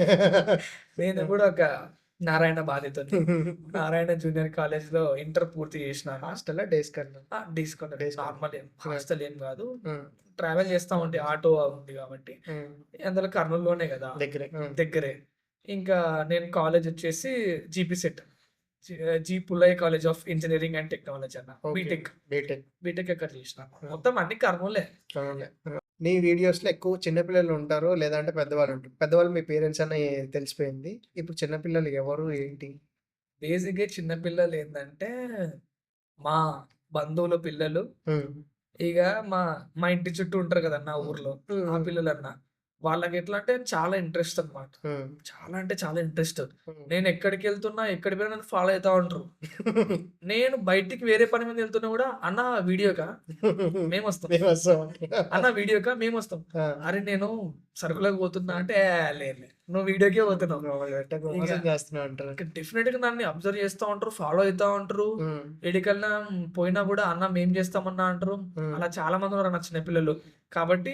నేను కూడా ఒక నారాయణ బాధితుడిని. నారాయణ జూనియర్ కాలేజ్‌లో ఇంటర్ పూర్తి చేసినాను. హాస్టలా? డేస్ కన్నా? Days college days college. నార్మలే. హ్మ్. హాస్టల్ ఏం కాదు. హ్మ్. ట్రావెల్ చేస్తా ఉంటే ఆటో ఉంది కాబట్టి. హ్మ్. అందులో కర్నూల్‌లోనే కదా! దగ్గరే. హ్మ్. దగ్గరే. ఇంకా నేను కాలేజ్ వచ్చేసి GP CET. G Pullaiah college of engineering and technology అన్న. ఓకే. బీటెక్. బీటెక్. బీటెక్ అక్కడ చేసిన. హ్మ్. మొత్తం అన్ని కర్నూలే. అవునులే. నీ వీడియోస్‌లో ఎక్కువ చిన్న పిల్లలు ఉంటారు. లేదంటే పెద్దవాళ్ళు ఉంటారు. పెద్దవాళ్ళు మీ పేరెంట్స్ అని తెలిసిపోయింది. ఇప్పుడు చిన్న పిల్లలు ఎవరు? ఏంటి? బేసిక్‌గా చిన్న పిల్లలేందంటే, మా బంధువుల పిల్లలు, హ్మ్. ఇగ మా మా ఇంటి చుట్టూ ఉంటారు కదన్నా హ్మ్. ఊర్లో. హ్మ్. ఆ హ్మ్. పిల్లలన్నా. వాళ్ళకెట్లా అంటే చాలా ఇంట్రెస్ట్ అన్నమాట. హ్మ్. చాలా అంటే చాలా ఇంట్రెస్ట్. హ్మ్. నేనెక్కడికెళ్తున్నా, ఎక్కడికి పోయినా నన్ను ఫాలో అయితా ఉంటారు. నేను బయటికి వేరే పని మీద ఎళ్తున్నా గూడా, "అన్నా వీడియోకా? మేమొస్తాం. మేమొస్తాం. అన్న వీడియోకా? మేమొస్తాం." ఆ! అరే! నేను సరుకులకు పోతున్నా అంటే, లేదు లేదు. నువ్వు వీడియోకే పోతున్నావు." మమ్మల్ని పెట్టకు ఇగ మోసం చేస్తున్నావు అంటారు. డెఫినిట్‌గా నన్ను అబ్జర్వ్ చేస్తా ఉంటారు. ఫాలో అయితా ఉంటారు. హ్మ్. ఎడికన్నా పోయినా గూడా "అన్న మేం చేస్తామన్నా" అంటారు. హ్మ్. అలా చాలా మంది ఉన్నారన్న చిన్న పిల్లలు. కాబట్టి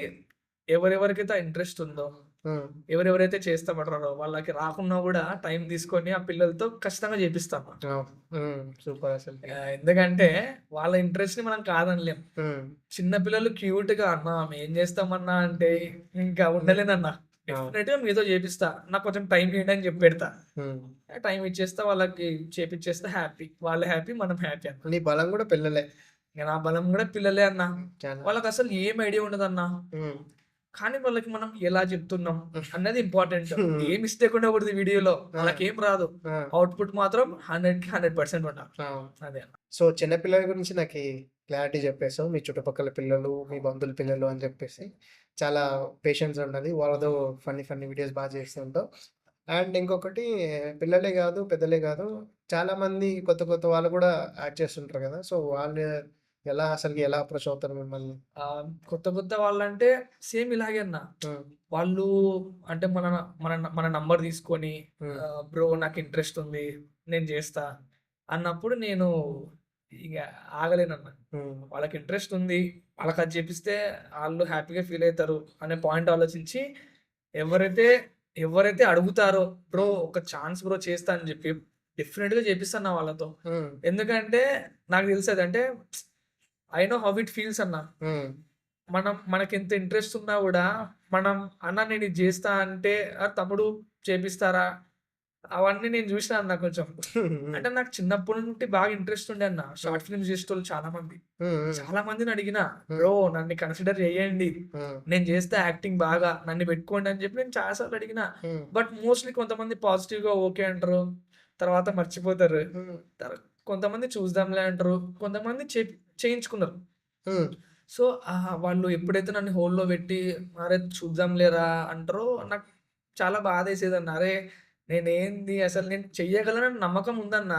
ఎవరెవరికైతే ఆ ఇంట్రెస్ట్ ఉందో, హ్మ్. ఎవరెవరైతే చేస్తామంటారో వాళ్ళకి రాకున్నా గూడా టైం తీసుకొని ఆ పిల్లలతో ఖచ్చితంగా చేపిస్తాను. అవును. హ్మ్. సూపర్ అసలకి. ఎందుకంటే వాళ్ళ ఇంట్రెస్ట్‌ని మనం కాదనలేం. హ్మ్. చిన్న పిల్లలు క్యూట్‌గా "అన్న మేం చేస్తామన్నా" అంటే ఇంకా ఉండలేనన్న. డెఫినెట్‌గా మీతో చేపిస్తా. నాకు కొంచెం టైం ఇయ్యండి అని చెప్పి పెడతా. టైం ఇచ్చేస్తా వాళ్ళకి చేపిచ్చేస్తే హ్యాపీ. వాళ్ళు హ్యాపీ, మనం హ్యాపీ అన్న. నీ బలం కూడా పిల్లలే. ఇక నా బలం కూడా పిల్లలే అన్న. చాలా. వాళ్ళకసలు ఏం ఐడియా ఉండదన్న. హ్మ్. కానీ వాళ్ళకి మనం ఎలా చెప్తున్నాం అన్నది ఇంపార్టెంట్. హ్మ్. ఏ మిస్టేక్ ఉండకూడదు వీడియోలో. వాళ్ళకేం రాదు. ఆ! అవుట్‌పుట్ మాత్రం 100కి 100% ఉండాలి. అవును. అదే అన్న. సో, చిన్న పిల్లల గురించి నాకి క్లారిటీ చెప్పేసావు. మీ చుట్టుపక్కల పిల్లలు, మీ బంధువుల పిల్లలు అని చెప్పేసి. చాలా పేషెన్స్ ఉండాలి. వాళ్ళతో ఫన్నీ వీడియోస్ బాగా చేస్తుంటావు. అండ్ ఇంకొకటి పిల్లలే కాదు, పెద్దలే కాదు చాలామంది కొత్త వాళ్ళు కూడా యాడ్ చేస్తుంటారు కదా! సో, వాళ్ళు ఎలా అప్రోచ్ అవుతారు మిమ్మల్ని? కొత్త వాళ్ళంటే సేమ్ ఇలాగే అన్న. హ్మ్. వాళ్ళు అంటే మన మన మన నంబర్ తీసుకొని హ్మ్. బ్రో నాకు ఇంట్రెస్ట్ ఉంది. నేను చేస్తా అన్నప్పుడు నేను ఇగ ఆగలేనన్న. హ్మ్. వాళ్ళకి ఇంట్రెస్ట్ ఉంది. వాళ్ళకది చేపిస్తే ఆళ్ళు హ్యాపీగా ఫీల్ అయితారు అనే పాయింట్ ఆలోచించి ఎవరైతే ఎవరైతే అడుగుతారో బ్రో ఒక ఛాన్స్ బ్రో చేస్తా అని చెప్పి డెఫినిట్‌గా చేపిస్తాను వాళ్ళతో. హ్మ్. ఎందుకంటే నాకు తెలుసదంటే I know how it feels అన్న. హ్మ్. మనకెంత ఇంట్రెస్ట్ ఉన్నా గూడా మనం అన్న నేను ఇది జేస్తా అంటే తమ్ముడు చేపిస్తారా? అవన్నీ నేను జూసినా అన్న కొంచెం. హ్మ్. అంటే నాకు చిన్నప్పటి నుండి బాగా ఇంట్రెస్ట్ ఉండే అన్న. షార్ట్ ఫిల్మ్స్ చేసేటోళ్ళు చాలా మంది. హ్మ్. చాలా మందిని అడిగినా, హ్మ్. బ్రో నన్ను కన్సిడర్ చేయండి. హ్మ్. నేను చేస్తా యాక్టింగ్ బాగా. నన్ను పెట్టుకోండి అని చెప్పి నేను చాలా సార్లు అడిగినా. హ్మ్. బట్ మోస్ట్‌లీ కొంతమంది పాజిటివ్‌గా ఓకే అంటారు. తర్వాత మర్చిపోతారు. హ్మ్. తర్ కొంతమంది చూద్దాంలే అంటారు. కొంతమంది చేయించుకున్నారు. హ్మ్. సో, వాళ్ళు ఎప్పుడైతే నన్ను హోల్డ్‌లో పెట్టి, "అరే! చూద్దాంలేరా" అంటారో నాకు చాలా బాధేసేదన్న. అరే! నేనేంది అసలు నేను చెయ్యగలనని నమ్మకం ఉందన్న.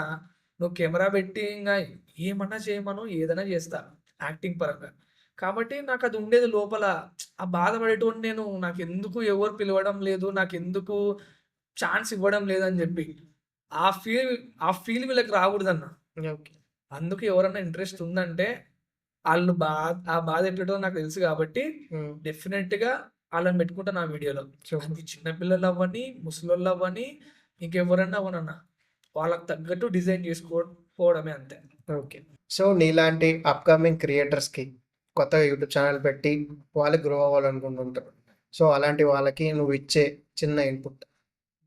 నువ్వు కెమెరా పెట్టి ఇంగ ఏమన్నా చేయమను, ఏదైనా చేస్తా యాక్టింగ్ పరంగా. కాబట్టి నాకది ఉండేది లోపల. ఆ బాధపడేటోడిని నేను. నాకెందుకు ఎవరు పిలవడం లేదు, నాకెందుకు ఛాన్స్ ఇవ్వడం లేదని జెప్పి. ఆ ఫీల్ ఆ ఫీల్ వీళ్ళకి రాకూడదన్న. ఓకే. అందుకు ఎవరన్నా ఇంట్రెస్ట్ ఉందంటే ఆళ్ళు ఆ బాధ ఎట్లుంటదో నాకు తెలుసు గాబట్టి, హ్మ్. డెఫినెట్‌గా ఆళ్ళని పెట్టుకుంటా నా వీడియోలో. సూపర్. అది చిన్న పిల్లలవ్వని, ముసలోళ్ళవ్వని, ఇంకెవరన్నా అవ్వనన్నా. వాళ్ళకి తగ్గట్టు డిజైన్ పోవడమే అంతే. ఓకే. సో, నీలాంటి అప్‌కమింగ్ క్రియేటర్స్‌కి కొత్తగా యూట్యూబ్ ఛానెల్ పెట్టి వాళ్ళు గ్రో అవ్వాలనుకుంటుంటారు. సో, అలాంటి వాళ్ళకి నువ్విచ్చే చిన్న ఇన్‌పుట్?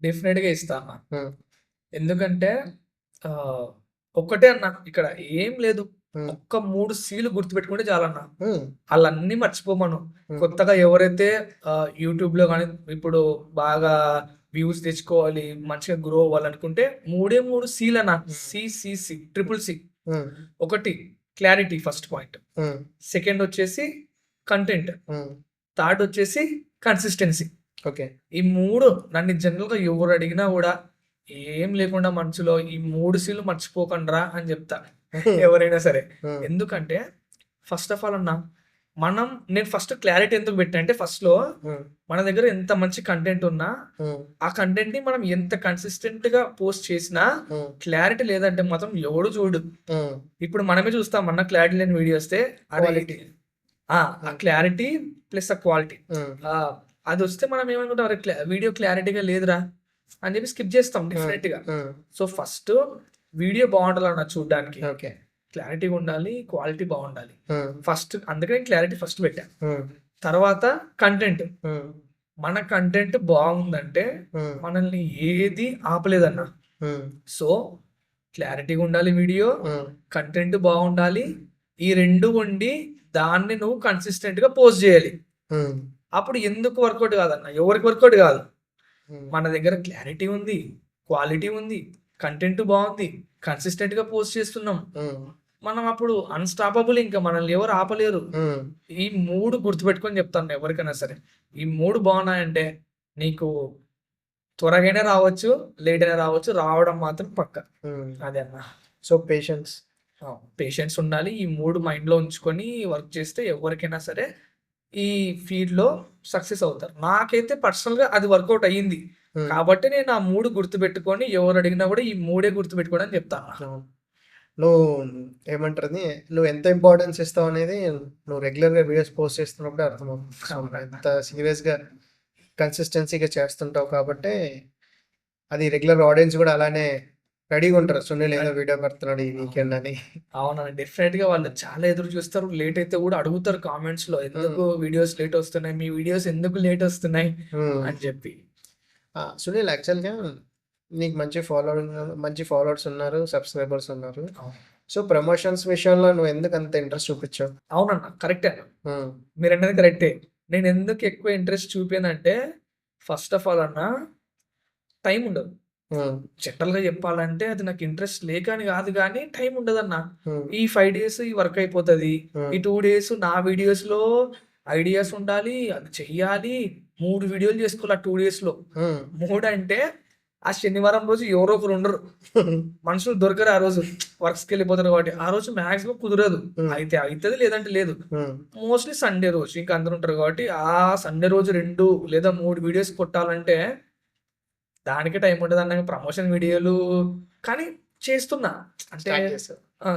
డెఫినెట్‌గా ఇస్తా అన్న. హ్మ్. ఎందుకంటే ఆహ్, ఒక్కటే అన్న ఇక్కడ ఏం లేదు. హ్మ్. ఒక్క 3 సీలు గుర్తుపెట్టుకుంటే చాలన్న. హ్మ్. ఆళ్ళన్నీ మర్చిపోమను. హ్మ్. కొత్తగా ఎవరైతే యూట్యూబ్‌లో గాని ఇప్పుడు బాగా వ్యూస్ తెచ్చుకోవాలి, మంచిగా గ్రో అవ్వాలనుకుంటే 3 సీలన్న. CCC triple C. హ్మ్. ఒకటి clarity first point. Hmm. Second వచ్చేసి కంటెంట్. హ్మ్. థర్డ్ వచ్చేసి కన్సిస్టెన్సీ. ఓకే. ఈ 3 నన్ను జనరల్‌గా ఎవరు అడిగినా గూడా ఏం లేకుండా మనసులో ఈ 3 సీలు మర్చిపోకండ్రా అని జెప్తా. ఎవరైనా సరే. హ్మ్. ఎందుకంటే ఫస్ట్ ఆఫ్ ఆల్ అన్న నేను ఫస్ట్ క్లారిటీ ఎందుకు పెట్టా అంటే ఫస్ట్‌లో హ్మ్. మన దగ్గర ఎంత మంచి కంటెంట్ ఉన్నా, హ్మ్. ఆ కంటెంట్‌ని మనం ఎంత కన్సిస్టెంట్‌గా పోస్ట్ చేసినా హ్మ్. క్లారిటీ లేదంటే మాత్రం ఎవడు చూడడు. హ్మ్. ఇప్పుడు మనమే చూస్తాం అన్న క్లారిటీ లేని వీడియో వస్తే అరే క్వాలిటీ. ఆ! ఆ క్లారిటీ ప్లస్ ఆ క్వాలిటీ. హ్మ్. అదొస్తే మనం ఏమనుకుంటాం అరే వీడియో క్లారిటీగా లేదురా అని చెప్పి స్కిప్ చేస్తాం హ్మ్. డెఫినెట్‌గా. హ్మ్. సో, ఫస్ట్ వీడియో బావుండాలన్న చూడ్డానికి. ఓకే. క్లారిటీగా ఉండాలి, క్వాలిటీ బావుండాలి. హ్మ్. ఫస్ట్ అందుకని క్లారిటీ ఫస్ట్ పెట్టా. హ్మ్. తర్వాత కంటెంట్. హ్మ్. మన కంటెంట్ బాగుందంటే హ్మ్. మనల్ని ఏది ఆపలేదన్న. హ్మ్. సో, క్లారిటీగా ఉండాలి వీడియో, హ్మ్. కంటెంట్ బాగుండాలి. ఈ 2 ఉండి దాన్ని నువ్వు కన్సిస్టెంట్‌గా పోస్ట్ చేయాలి. హ్మ్. అప్పుడు ఎందుకు వర్కౌట్ కాదన్న. ఎవరికి వర్కౌట్ కాదు. హ్మ్. మన దగ్గర క్లారిటీ ఉంది, క్వాలిటీ ఉంది, కంటెంట్ బాగుంది, కన్సిస్టెంట్‌గా పోస్ట్ చేస్తున్నాం. హ్మ్. మనం అప్పుడు అన్‌స్టాపబుల్ ఇంకా మనల్ని ఎవరు ఆపలేరు. హ్మ్. ఈ 3 గుర్తుపెట్టుకొని చెప్తాను ఎవరికైనా సరే. ఈ 3 బాగున్నాయంటే నీకు త్వరగైనా రావచ్చు, లేట్ అయినా రావచ్చు. రావడం మాత్రం పక్కా. హ్మ్. అదే అన్న. So, patience. పేషెన్స్ ఉండాలి. ఈ 3 మైండ్‌లో ఉంచుకొని వర్క్ చేస్తే ఎవరికైనా సరే ఈ ఫీల్డ్‌లో సక్సెస్ అవుతారు. నాకైతే పర్సనల్‌గా అది వర్కౌట్ అయ్యింది. హ్మ్. కాబట్టి నేను ఆ 3 గుర్తుపెట్టుకొని ఎవరు అడిగినా కూడా ఈ 3 గుర్తుపెట్టుకోండి అని చెప్తాను. అవును. నువ్వు ఏమంటారది? నువ్వు ఎంత ఇంపార్టెన్స్ ఇస్తావనేది నువ్వు రెగ్యులర్‌గా వీడియోస్ పోస్ట్ చేస్తున్నప్పుడే అర్థమవుతుంది. సో, అవునన్నా. ఎంత సీరియస్‌గా, కన్సిస్టెన్సీగా చేస్తుంటావు కాబట్టే, అది రెగ్యులర్ ఆడియన్స్ గూడా అలానే రెడీగా ఉంటారు సునీల్ ఏదో వీడియో పెడుతున్నాడు ఈ వీకెండ్ అని. అవునండి. డెఫినెట్‌గా వాళ్ళు చాలా ఎదురు చూస్తారు. లేట్ అయితే కూడా అడుగుతారు కామెంట్స్‌లో ఎందుకు వీడియోస్ లేట్ వస్తున్నాయి? మీ వీడియోస్ ఎందుకు లేట్ వస్తున్నాయి? అని చెప్పి. సునీల్ యాక్చువల్గా నీకు మంచి ఫాలోవర్స్ ఉన్నారు, సబ్స్క్రైబర్స్ ఉన్నారు. సో ప్రమోషన్స్ విషయంలో నువ్వు ఎందుకు అంత ఇంట్రెస్ట్ చూపించావు? అవునన్నా, కరెక్టే అన్న. మీరన్నది కరెక్టే. నేను ఎందుకు ఎక్కువ ఇంట్రెస్ట్ చూపానంటే ఫస్ట్ ఆఫ్ ఆల్ అన్న, టైం ఉండదు. జనరల్‌గా చెప్పాలంటే అది నాకు ఇంట్రెస్ట్ లేక అని కాదు గానీ టైం ఉండదన్న. ఈ 5 డేస్ ఈ వర్క్ అయిపోతది. ఈ 2 డేస్ నా వీడియోస్‌లో ఐడియాస్ ఉండాలి. అది చెయ్యాలి. 3 వీడియోలు చేసుకోవాలి ఆ 2 డేస్‌లో. 3 అంటే ఆ శనివారం రోజు ఎవరో ఒకరు ఉండరు. మనుషులు దొరకరు ఆ రోజు. వర్క్స్‌కి వెళ్ళిపోతారు కాబట్టి. ఆ రోజు మాక్సిమం కుదరదు. అయితే అయితది లేదంటే లేదు. మోస్ట్‌లీ సండే రోజు ఇంకా అందరూ ఉంటారు కాబట్టి ఆ సండే రోజు 2 లేదా 3 వీడియోస్ కొట్టాలంటే దానికి టైం ఉంటదన్న. ప్రమోషన్ వీడియోలు కానీ చేస్తున్నా. అంటే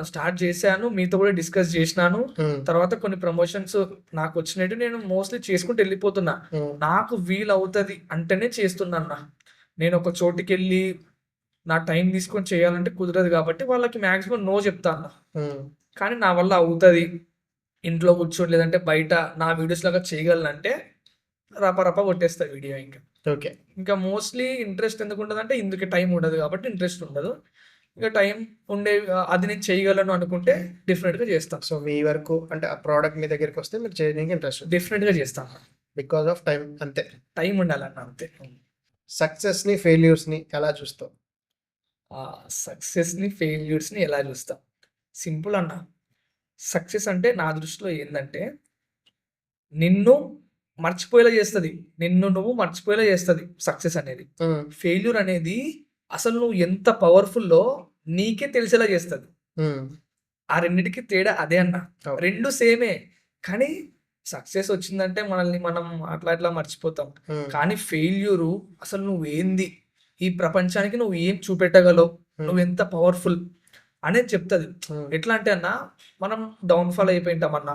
స్టార్ట్ చేశాను. మీతో కూడా డిస్కస్ చేసినాను. తర్వాత కొన్ని ప్రమోషన్స్ నాకొచ్చినట్టు నేను మోస్ట్‌లీ చేసుకుంటూ వెళ్ళిపోతున్నా. నాకు వీలవుతది అంటేనే చేస్తున్నా అన్న. నేను ఒక చోటుకెళ్ళి నా టైం తీసుకొని చేయాలంటే కుదరదు కాబట్టి వాళ్ళకి మాక్సిమం నో చెప్తా అన్న. కానీ నా వల్ల అవుతది. ఇంట్లో కూర్చొని లేదంటే బయట నా వీడియోస్ లాగా చేయగలనంటే రప కొట్టేస్తా వీడియో ఇంకా. ఓకే. ఇంకా మోస్ట్‌లీ ఇంట్రెస్ట్ ఎందుకుంటదంటే ఇందుకే టైం ఉండదు కాబట్టి ఇంట్రెస్ట్ ఉండదు. ఇక టైం ఉండే అది నేను చేయగలను అనుకుంటే డెఫినిట్‌గా చేస్తాను. సో మీ వరకు అంటే ఆ ప్రోడక్ట్ మీ దగ్గరికి వస్తే మీరు చేయడానికి ఇంట్రెస్ట్ డెఫినిట్‌గా చేస్తాను. బికాస్ ఆఫ్ టైం అంతే. టైం ఉండాలన్న అంతే. సక్సెస్‌ని, ఫెయిల్యూర్స్‌ని ఎలా చూస్తావు? సక్సెస్‌ని, ఫెయిల్యూర్స్‌ని ఎలా చూస్తా? సింపుల్ అన్న. సక్సెస్ అంటే నా దృష్టిలో ఏందంటే నిన్ను మర్చిపోయేలా చేస్తది. నిన్ను నువ్వు మర్చిపోయేలా చేస్తది సక్సెస్ అనేది. ఫెయిల్యూర్ అనేది అసలు నువ్వు ఎంత పవర్‌ఫుల్లో నీకే తెలిసేలా చేస్తది. ఆ రెండిటికి తేడా అదే అన్న. 2 సేమే. కానీ సక్సెస్ వచ్చిందంటే మనల్ని మనం అట్లా మర్చిపోతాం. కానీ ఫెయిల్యూరు అసలు నువ్వేంది? ఈ ప్రపంచానికి నువ్వు ఏం చూపెట్టగలవు? నువ్వెంత పవర్‌ఫుల్ అనేది చెప్తది. ఎట్లా అంటే అన్న, మనం డౌన్‌ఫాల్ అయిపోయింటాం అన్న.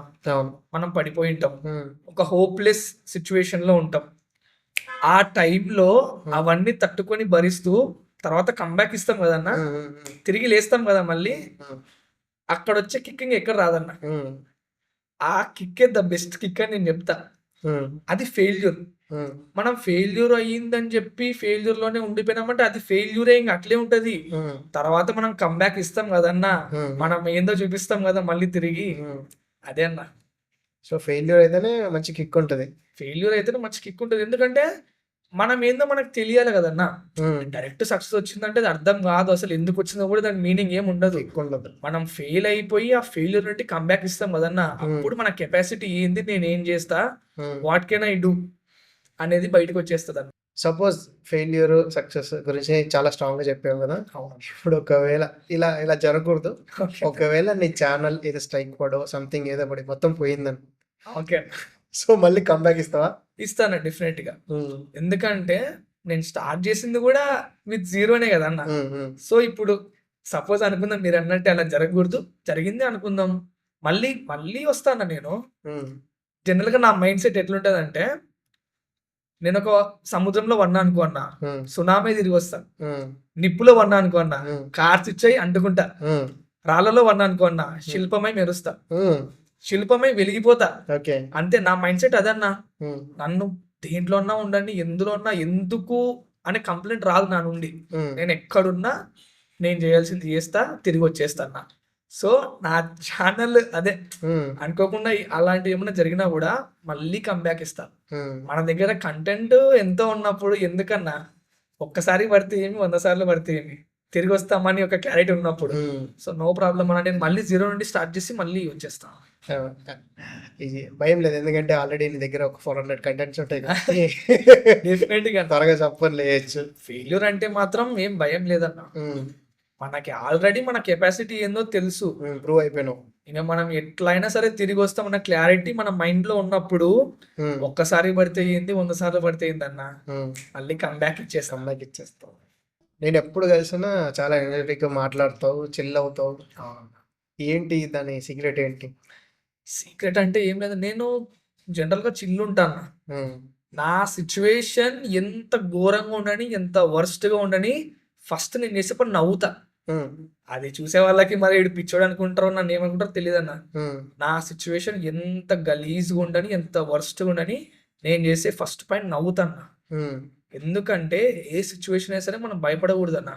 మనం పడిపోయింటాం. ఒక హోప్‌లెస్ సిట్యుయేషన్‌లో ఉంటాం. ఆ టైంలో అవన్నీ తట్టుకొని భరిస్తూ తర్వాత కమ్‌బ్యాక్ ఇస్తాం కదన్న. తిరిగి లేస్తాం కదా మళ్ళీ. అక్కడొచ్చే కిక్కింగ్ ఎక్కడ రాదన్న. ఆ కిక్కే ద బెస్ట్ కిక్ అని నేను చెప్తా. అది ఫెయిల్యూర్. మనం ఫెయిల్యూర్ అయ్యిందని చెప్పి ఫెయిల్యూర్‌లోనే ఉండిపోయినామంటే అది ఫెయిల్యూరే ఇంక అట్లే ఉంటది. తర్వాత మనం కమ్‌బ్యాక్ ఇస్తాం కదన్న. మనం ఏందో చూపిస్తాం కదా మళ్ళీ తిరిగి. అదే అన్న. సో ఫెయిల్యూర్ అయితేనే మంచి కిక్ ఉంటది. ఫెయిల్యూర్ అయితేనే మంచి కిక్ ఉంటది. ఎందుకంటే మనం ఏందో మనకు తెలియాలి కదన్న. డైరెక్ట్ సక్సెస్ వచ్చిందంటే అది అర్థం కాదు. అసలు ఎందుకు వచ్చిందో కూడా దాని మీనింగ్ ఏమి ఉండదు. మనం ఫెయిల్ అయిపోయి ఆ ఫెయిల్యూర్ నుండి కమ్‌బ్యాక్ ఇస్తాం కదన్న. అప్పుడు మన కెపాసిటీ ఏంది? నేనేం చేస్తా? What can I do? అనేది బయటకు వచ్చేస్తదన్న. సపోజ్ ఫెయిల్యూర్, సక్సెస్ గురించి చాలా స్ట్రాంగ్‌గా చెప్పావు కదా! ఇప్పుడు ఒకవేళ ఇలా జరగకూడదు. ఒకవేళ నీ ఛానల్ ఏదో స్ట్రైక్ పడో సంథింగ్ ఏదో పడి మొత్తం పోయిందని. ఓకే. సో మళ్ళీ కమ్‌బ్యాక్ ఇస్తావా? ఇస్తాను డెఫినెట్‌గా. ఎందుకంటే నేను స్టార్ట్ చేసింది కూడా విత్ జీరోనే కదన్న. సో ఇప్పుడు సపోజ్ అనుకుందాం మీరన్నట్టు అలా జరగకూడదు. జరిగింది అనుకుందాం. మళ్ళీ వస్తాను నేను. జనరల్‌గా నా మైండ్ సెట్ ఎట్లుంటదంటే నేనొక సముద్రంలో పడినా అనుకో అన్న, సునామీ తిరిగి వస్తా. నిప్పులో పడినా అనుకో అన్న, కార్స్ ఇచ్చాయి అంటుకుంటా. రాళ్ళలో పడినా అనుకో అన్న, శిల్పమై మెరుస్తా. శిల్పమై వెలిగిపోతా. అంతే నా మైండ్ సెట్ అదన్నా. నన్ను దేంట్లో అన్నా ఉండండి, ఎందులో ఉన్నా ఎందుకు అనే కంప్లైంట్ రాదు నా నుండి. నేను ఎక్కడున్నా నేను చేయాల్సింది చేస్తా, తిరిగి వచ్చేస్తా అన్న. సో నా ఛానల్ అదే అనుకోకుండా అలాంటి ఏమైనా జరిగినా కూడా మళ్ళీ కమ్‌బ్యాక్ ఇస్తా. మన దగ్గర కంటెంట్ ఎంతో ఉన్నప్పుడు ఎందుకన్నా ఒక్కసారి పడితే ఏమి 100 సార్లు పడితే ఏమి తిరిగి వస్తామని ఒక క్లారిటీ ఉన్నప్పుడు. సో నో ప్రాబ్లమ్ అన్న. నేను మళ్ళీ జీరో నుండి స్టార్ట్ చేసి మళ్ళీ వచ్చేస్తా. ఇది భయం లేదు. ఎందుకంటే ఆల్రెడీ నీ దగ్గర ఒక 400 కంటెంట్స్ ఉంటాయి కాబట్టి డెఫినెట్‌గా త్వరగా సంపూర్ణ చేయొచ్చు. ఫెయిల్యూర్ అంటే మాత్రం ఏం భయం లేదన్న. మనకి ఆల్రెడీ మన కెపాసిటీ ఏందో తెలుసు. ప్రూవ్ అయిపోయినావు. ఇక మనం ఎట్లయినా సరే తిరిగి వస్తామన్న క్లారిటీ మన మైండ్ లో ఉన్నప్పుడు ఒక్కసారి పడితే ఏంది 100 సార్లు పడితే ఏందన్న మళ్ళీ కమ్‌బ్యాక్ ఇచ్చేస్తాం. నేను ఎప్పుడు కలిసినా చాలా ఎనర్జెటిక్‌గా మాట్లాడతావు, చిల్ అవుతావు. ఏంటి దాని సీక్రెట్ ఏంటి? సీక్రెట్ అంటే ఏం లేదు. నేను జనరల్‌గా చిల్ ఉంటాను. నా సిచ్యువేషన్ ఎంత ఘోరంగా ఉండని, ఎంత వర్స్ట్‌గా ఉండని ఫస్ట్ నేను చేసే పని నవ్వుతా. ఉమ్, అది చూసే వాళ్ళకి మరి ఈడు పిచ్చోడు అనుకుంటారో, నన్ను ఏమనుకుంటారో తెలియదన్న. ఉమ్, నా సిచ్యువేషన్ ఎంత గలీజ్గా ఉండని, ఎంత వర్స్ట్గా ఉండని, నేను చేసే ఫస్ట్ పాయింట్ నవ్వుతాన్న. ఉమ్, ఎందుకంటే ఏ సిచ్యువేషన్ అయినా సరే మనం భయపడకూడదు అన్న.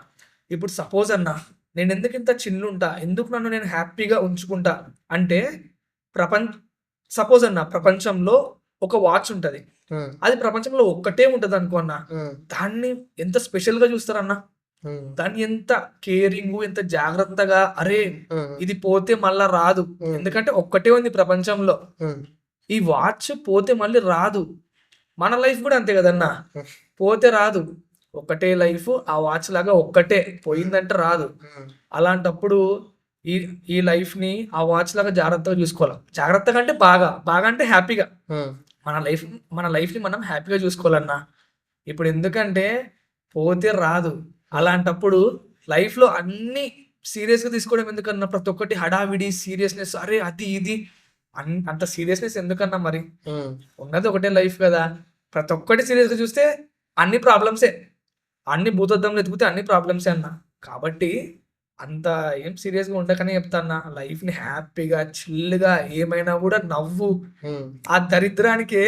ఇప్పుడు సపోజ్ అన్న, నేను ఎందుకు ఇంత చిల్లుంటా, ఎందుకు నన్ను నేను హ్యాపీగా ఉంచుకుంటా అంటే, ప్రపంచ సపోజ్ అన్న ప్రపంచంలో ఒక వాచ్ ఉంటుంది, ఉమ్, అది ప్రపంచంలో ఒక్కటే ఉంటుంది అనుకో అన్న, ఉమ్, దాన్ని ఎంత స్పెషల్గా చూస్తారన్న, ఉమ్, దాన్ని ఎంత కేరింగ్, ఎంత జాగ్రత్తగా, అరే ఉమ్, ఇది పోతే మళ్ళా రాదు, ఉమ్, ఎందుకంటే ఒక్కటే ఉంది ప్రపంచంలో, ఉమ్, ఈ వాచ్ పోతే మళ్ళీ రాదు. మన లైఫ్ కూడా అంతే కదన్నా, పోతే రాదు, ఒక్కటే లైఫ్, ఆ వాచ్ లాగా ఒక్కటే, పోయిందంటే రాదు. ఉమ్, అలాంటప్పుడు ఈ ఈ లైఫ్ని ఆ వాచ్ లాగా జాగ్రత్తగా చూసుకోవాలి. జాగ్రత్తగా అంటే బాగా బాగా అంటే హ్యాపీగా, ఉమ్, మన లైఫ్ని మనం హ్యాపీగా చూసుకోవాలన్నా. ఇప్పుడు ఎందుకంటే పోతే రాదు. అలాంటప్పుడు లైఫ్లో అన్నీ సీరియస్గా తీసుకోవడం ఎందుకన్నా, ప్రతి ఒక్కటి హడావిడి సీరియస్నెస్, అరే అది ఇది అంత సీరియస్నెస్ ఎందుకన్నా మరి, ఉమ్, ఉన్నది ఒకటే లైఫ్ కదా. ప్రతి ఒక్కటి సీరియస్గా చూస్తే అన్ని ప్రాబ్లమ్సే, అన్ని భూతద్దంలో ఎతికితే అన్ని ప్రాబ్లమ్సే అన్న. కాబట్టి అంత ఏం సీరియస్గా ఉండకనే చెప్తా అన్న, లైఫ్ని హ్యాపీగా చిల్గా, ఏమైనా కూడా నవ్వు. ఉమ్, ఆ దరిద్రానికి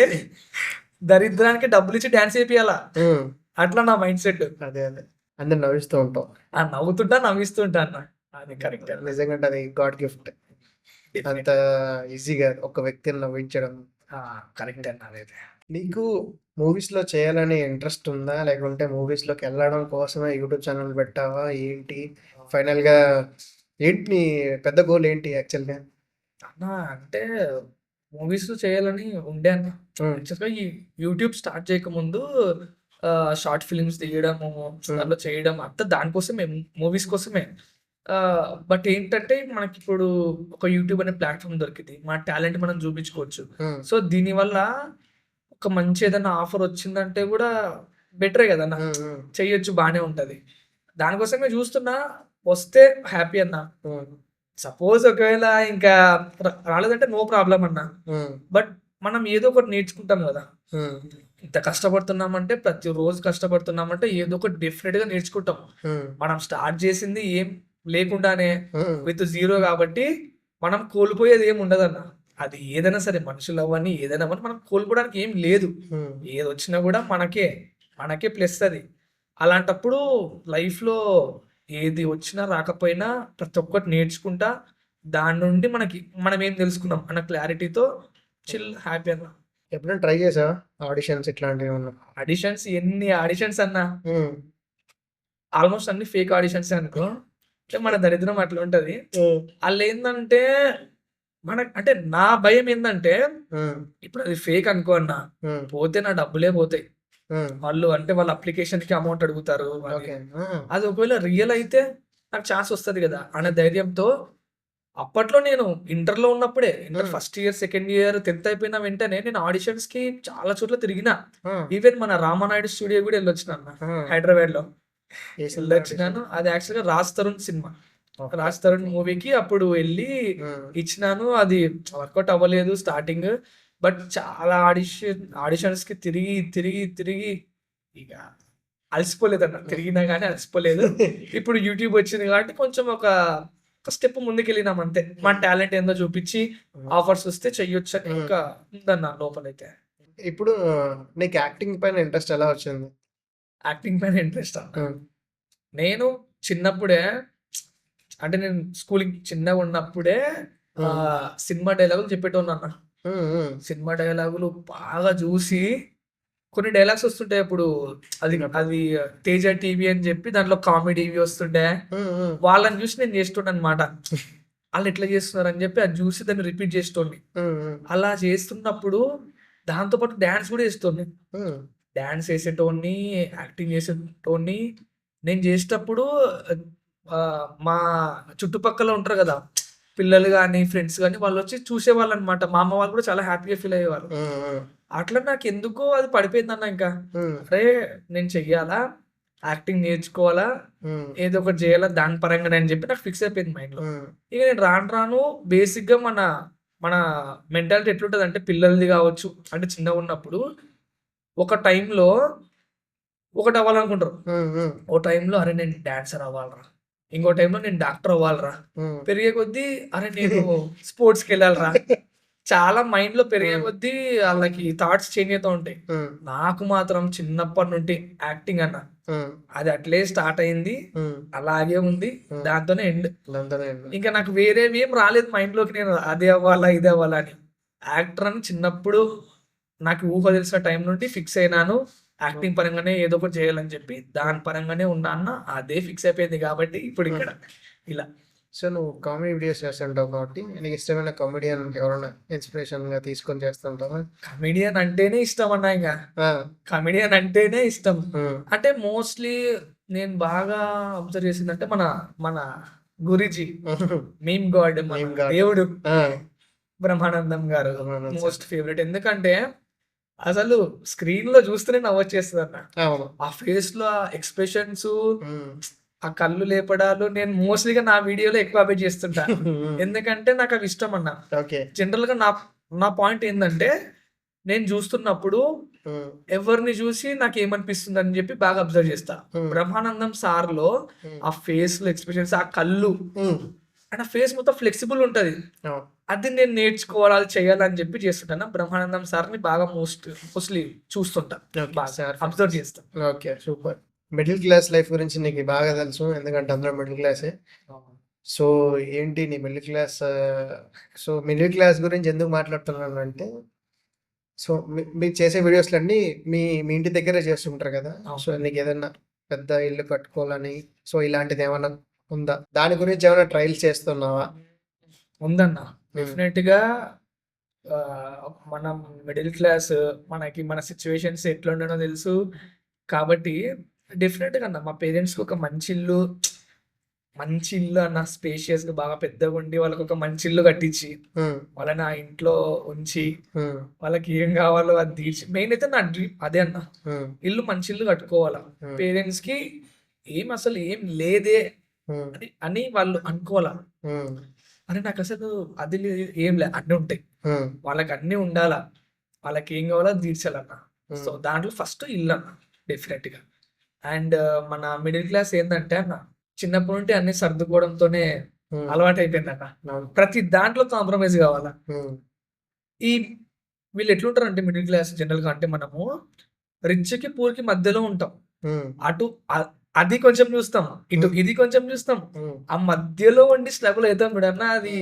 డబ్బులు ఇచ్చి డ్యాన్స్ చేపియాలా, ఉమ్. అట్లా నా మైండ్ సెట్. అదే అదే అందరు నవ్విస్తూ ఉంటాం. ఆ నవ్వుతుంటా నవ్విస్తుంటా అన్న, అది కరెక్ట్. నిజంగా అది గాడ్ గిఫ్ట్. అంత ఈజీగా ఒక వ్యక్తిని నవ్వించడం. కరెక్ట్ అన్న. అదైతే నీకు మూవీస్లో చేయాలని ఇంట్రెస్ట్ ఉందా, లేకుంటే మూవీస్లోకి వెళ్ళడం కోసమే యూట్యూబ్ ఛానల్ పెట్టావా ఏంటి? ఫైనల్గా ఏంటి నీ పెద్ద గోల్ ఏంటి యాక్చువల్గా? అన్న అంటే మూవీస్ చేయాలని ఉండే అన్న. యాక్చువల్గా ఈ యూట్యూబ్ స్టార్ట్ చేయకముందు షార్ట్ ఫిల్మ్స్ తీయడము, దాంట్లో చేయడం అంతా దానికోసమే, మూవీస్ కోసమే. బట్ ఏంటంటే మనకి ఇప్పుడు ఒక యూట్యూబ్ అనే ప్లాట్ఫామ్ దొరికింది, మన టాలెంట్ మనం చూపించుకోవచ్చు. సో దీనివల్ల ఒక మంచి ఏదైనా ఆఫర్ వచ్చిందంటే కూడా బెటరే కదన్న, చెయ్యొచ్చు, బాగానే ఉంటుంది. దానికోసమే చూస్తున్నా, వస్తే హ్యాపీ అన్న. సపోజ్ ఒకవేళ ఇంకా రాలేదంటే నో ప్రాబ్లం అన్న. బట్ మనం ఏదో ఒకటి నేర్చుకుంటాం కదా, ఇంత కష్టపడుతున్నామంటే, ప్రతిరోజు కష్టపడుతున్నామంటే ఏదో ఒకటి డెఫినెట్గా నేర్చుకుంటాం. మనం స్టార్ట్ చేసింది ఏం లేకుండానే, విత్ జీరో, కాబట్టి మనం కోల్పోయేది ఏం ఉండదన్న. అది ఏదైనా సరే, మనుషులు అవ్వని ఏదైనా అవ్వని, మనం కోల్పోవడానికి ఏం లేదు. ఏది వచ్చినా కూడా మనకే ప్లస్ అది. అలాంటప్పుడు లైఫ్లో ఏది వచ్చినా రాకపోయినా ప్రతి ఒక్కటి నేర్చుకుంటా, దాని నుండి మనం ఏం తెలుసుకున్నాం అన్న క్లారిటీతో చిల్ హ్యాపీ అన్న. ఎప్పుడైనా ట్రై చేసావా ఆడిషన్స్ ఇట్లాంటివి ఏమన్నా? ఆడిషన్స్, ఎన్ని ఆడిషన్స్ అన్నా, ఆల్మోస్ట్ అన్ని ఫేక్ ఆడిషన్స్ అనుకో. మన దరిద్రం అట్లా ఉంటది. వాళ్ళు ఏంటంటే అంటే నా భయం ఏంటంటే, ఇప్పుడు అది ఫేక్ అనుకో అన్న, పోతే నా డబ్బులే పోతాయి. వాళ్ళు అంటే వాళ్ళ అప్లికేషన్ కి అమౌంట్ అడుగుతారు. అది ఒకవేళ రియల్ అయితే నాకు ఛాన్స్ వస్తుంది కదా అనే ధైర్యంతో, అప్పట్లో నేను ఇంటర్లో ఉన్నప్పుడే, inter first year, second year, 10th అయిపోయిన వెంటనే నేను ఆడిషన్స్ కి చాలా చోట్ల తిరిగిన. ఈవెన్ మన రామానాయుడు స్టూడియో కూడా వెళ్ళొచ్చిన అన్న, హైదరాబాద్ లో వెళ్ళొచ్చినాను. అది యాక్చువల్గా రాజ్ తరుణ్ సినిమా, రాజ్ తరుణ్ మూవీకి అప్పుడు వెళ్ళి ఇచ్చినాను. అది వర్కౌట్ అవ్వలేదు స్టార్టింగ్, బట్ చాలా ఆడిషన్స్ కి తిరిగి తిరిగి తిరిగి ఇక అలసిపోలేదు అన్న. తిరిగినా కానీ అలసిపోలేదు. ఇప్పుడు యూట్యూబ్ వచ్చింది కాబట్టి కొంచెం ఒక స్టెప్ ముందుకు వెళ్ళినాం అంతే. మన టాలెంట్ ఏందో చూపించి ఆఫర్స్ వస్తే చెయ్యొచ్చు అని ఇంకా ఉందన్న లోపలైతే. ఇప్పుడు నీకు యాక్టింగ్ పైన ఇంట్రెస్ట్ ఎలా వచ్చింది? యాక్టింగ్ పైన ఇంట్రెస్ట్ అన్న, నేను చిన్నప్పుడే, అంటే నేను స్కూలింగ్ చిన్నగా ఉన్నప్పుడే సినిమా డైలాగులు చెప్పేటోన్నా అన్న. సినిమా డైలాగులు బాగా చూసి, కొన్ని డైలాగ్స్ వస్తుంటాయి అప్పుడు, అది తేజ టీవీ అని చెప్పి దాంట్లో కామెడీ వస్తుండే, వాళ్ళని చూసి నేను చేస్తుండే అనమాట. వాళ్ళు ఎట్లా చేస్తున్నారు అని చెప్పి అది చూసి దాన్ని రిపీట్ చేస్తుండే. అలా చేస్తున్నప్పుడు దాంతోపాటు డ్యాన్స్ కూడా చేస్తుండే. డ్యాన్స్ వేసేటోడిని, యాక్టింగ్ చేసేటోడిని. నేను చేసేటప్పుడు మా చుట్టుపక్కల ఉంటారు కదా పిల్లలు కానీ, ఫ్రెండ్స్ కానీ, వాళ్ళు వచ్చి చూసేవాళ్ళు అనమాట. మా అమ్మ వాళ్ళు కూడా చాలా హ్యాపీగా ఫీల్ అయ్యేవాళ్ళు. అట్లా నాకు ఎందుకో అది పడిపోయిందన్న. ఇంకా అరే నేను చెయ్యాలా, యాక్టింగ్ నేర్చుకోవాలా, ఏదో ఒకటి చేయాలా దాని పరంగా అని చెప్పి నాకు ఫిక్స్ అయిపోయింది మైండ్లో. ఇక నేను రాను బేసిక్గా మన మెంటాలిటీ ఎట్లుంటుంది అంటే, పిల్లలది కావచ్చు, అంటే చిన్నగా ఉన్నప్పుడు ఒక టైంలో ఒకటి అవ్వాలనుకుంటారు. ఉమ్, ఉమ్, ఓ టైంలో అరే నేను డాన్సర్ అవ్వాలిరా, ఇంకో టైంలో నేను డాక్టర్ అవ్వాలిరా, ఉమ్. పెరిగే కొద్దీ అరే నేను స్పోర్ట్స్కి వెళ్ళాలిరా. చాలా మైండ్లో పెరిగే కొద్దీ వాళ్ళకి థాట్స్ చేంజ్ అవుతూ ఉంటాయి. ఉమ్, నాకు మాత్రం చిన్నప్పటి నుండి యాక్టింగ్ అన్న ఉమ్, అది అట్లే స్టార్ట్ అయింది, ఉమ్. అలాగే ఉంది, దాంతోనే ఎండ్. దాంతోనే ఉంది. ఇంకా నాకు వేరేవి ఏం రాలేదు మైండ్లోకి, నేను అదే అవ్వాలా ఇదే అవ్వాలా అని. యాక్టర్ అని చిన్నప్పుడు నాకు ఊహ తెలిసిన టైం నుండి ఫిక్స్ అయినాను, యాక్టింగ్ పరంగానే ఏదో ఒకటి చేయాలని చెప్పి దాని పరంగానే ఉన్నా అన్న. అదే ఫిక్స్ అయిపోయింది కాబట్టి ఇప్పుడు ఇక్కడ ఇలా. సో నువ్వు కామెడీ వీడియోస్ చేస్తుంటావు కాబట్టి నీకు ఇష్టమైన కామెడియన్ ఎవరైనా ఇన్స్పిరేషన్ గా తీసుకొని చేస్తుంటావా? కమెడియన్ అంటేనే ఇష్టం అన్న. ఇంకా ఆ, కమెడియన్ అంటేనే ఇష్టం. ఉమ్, అంటే మోస్ట్లీ నేను బాగా అబ్జర్వ్ చేసిందంటే మన మన గురుజీ, మీమ్ గాడ్, మన Meme god. దేవుడు ఆ, బ్రహ్మానందం గారు బ్రహ్మానందం sir. Most favourite. ఎందుకంటే అసలు స్క్రీన్ లో చూస్తేనే నవ్వొచ్చేస్తుంది అన్న. అవును. ఆ ఫేస్ లో ఎక్స్ప్రెషన్స్, ఉమ్, ఆ కళ్ళు లేపడాలు నేను మోస్ట్లీగా నా వీడియోలో ఎక్కువ అప్డేట్ చేస్తుంటా. ఉమ్, ఎందుకంటే నాకు అవి ఇష్టం అన్న. ఓకే. జనరల్ గా నా నా పాయింట్ ఏంటంటే, నేను చూస్తున్నప్పుడు ఉమ్, ఎవరిని చూసి నాకు ఏమనిపిస్తుంది అని చెప్పి బాగా అబ్జర్వ్ చేస్తా. ఉమ్, బ్రహ్మానందం సార్ లో ఉమ్, ఆ ఫేస్ లో ఎక్స్ప్రెషన్స్, ఆ కళ్ళు ఉమ్, అండ్ ఆ ఫేస్ మొత్తం ఫ్లెక్సిబుల్ ఉంటది. అవును. అది నేను నేర్చుకోవాలి, అది చేయాలని చెప్పి చేస్తుంటాను. బ్రహ్మానందం సార్ని బాగా మోస్ట్లీ చూస్తుంటా, ఓకే బాగా సార్. అబ్జర్వ్ చేస్తా. Okay, super. Middle class life గురించి నీకు బాగా తెలుసు, ఎందుకంటే అందరూ మిడిల్ క్లాసే. సో ఏంటి నీ middle class? So middle class గురించి ఎందుకు మాట్లాడుతున్నాను అంటే, సో మీరు చేసే వీడియోస్లన్నీ మీ మీ ఇంటి దగ్గరే చేస్తుంటారు కదా. అవును. సో నీకు ఏదైనా పెద్ద ఇల్లు కట్టుకోవాలని సో ఇలాంటిది ఏమైనా ఉందా? దాని గురించి ఏమైనా ట్రయల్స్ చేస్తున్నావా? ఉందన్న, ఉమ్, డెఫినెట్ గా. ఆ, మనం మిడిల్ క్లాస్, మనకి మన సిచ్యువేషన్స్ ఎట్లా ఉండనో తెలుసు కాబట్టి డెఫినెట్ గా అన్న మా పేరెంట్స్ కి ఒక మంచి ఇల్లు అన్న, స్పేషియస్ గా బాగా పెద్దగా ఉండి వాళ్ళకి ఒక మంచి ఇల్లు కట్టించి ఉమ్, వాళ్ళని ఆ ఇంట్లో ఉంచి ఉమ్, వాళ్ళకి ఏం కావాలో అది తీర్చి, మెయిన్ అయితే నా డ్రీమ్ అదే అన్న. ఉమ్, ఇల్లు మంచి ఇల్లు కట్టుకోవాలా, ఉమ్, పేరెంట్స్ కి అసలు ఏం లేదే ఉమ్, అని వాళ్ళు అనుకోవాలా. ఉమ్, అని నాకు అసలు అది ఏం లే, అన్నీ ఉంటాయి, ఉమ్, వాళ్ళకి అన్నీ ఉండాలా, వాళ్ళకి ఏం కావాలో అది తీర్చాలన్న. ఉమ్, సో దాంట్లో ఫస్ట్ ఇల్లు అన్న, డెఫినెట్ గా. అండ్ మన మిడిల్ క్లాస్ ఏంటంటే అన్న, చిన్నప్పటి నుండి అన్ని సర్దుకోవడంతోనే ఉమ్, అలవాటు అయిపోయింది అన్న. అవును. ప్రతి దాంట్లో కాంప్రమైజ్ కావాలా. ఉమ్, ఈ వీళ్ళు ఎట్లుంటారు అంటే మిడిల్ క్లాస్ జనరల్ గా, అంటే మనము రిచ్ కి పూర్ కి మధ్యలో ఉంటాం. ఉమ్, అటు అది కొంచెం చూస్తాం, ఇటు ఇది కొంచెం చూస్తాం, ఉమ్, ఆ మధ్యలో ఉండి స్ట్రగుల్ అవుతాం చూడన్నా. అది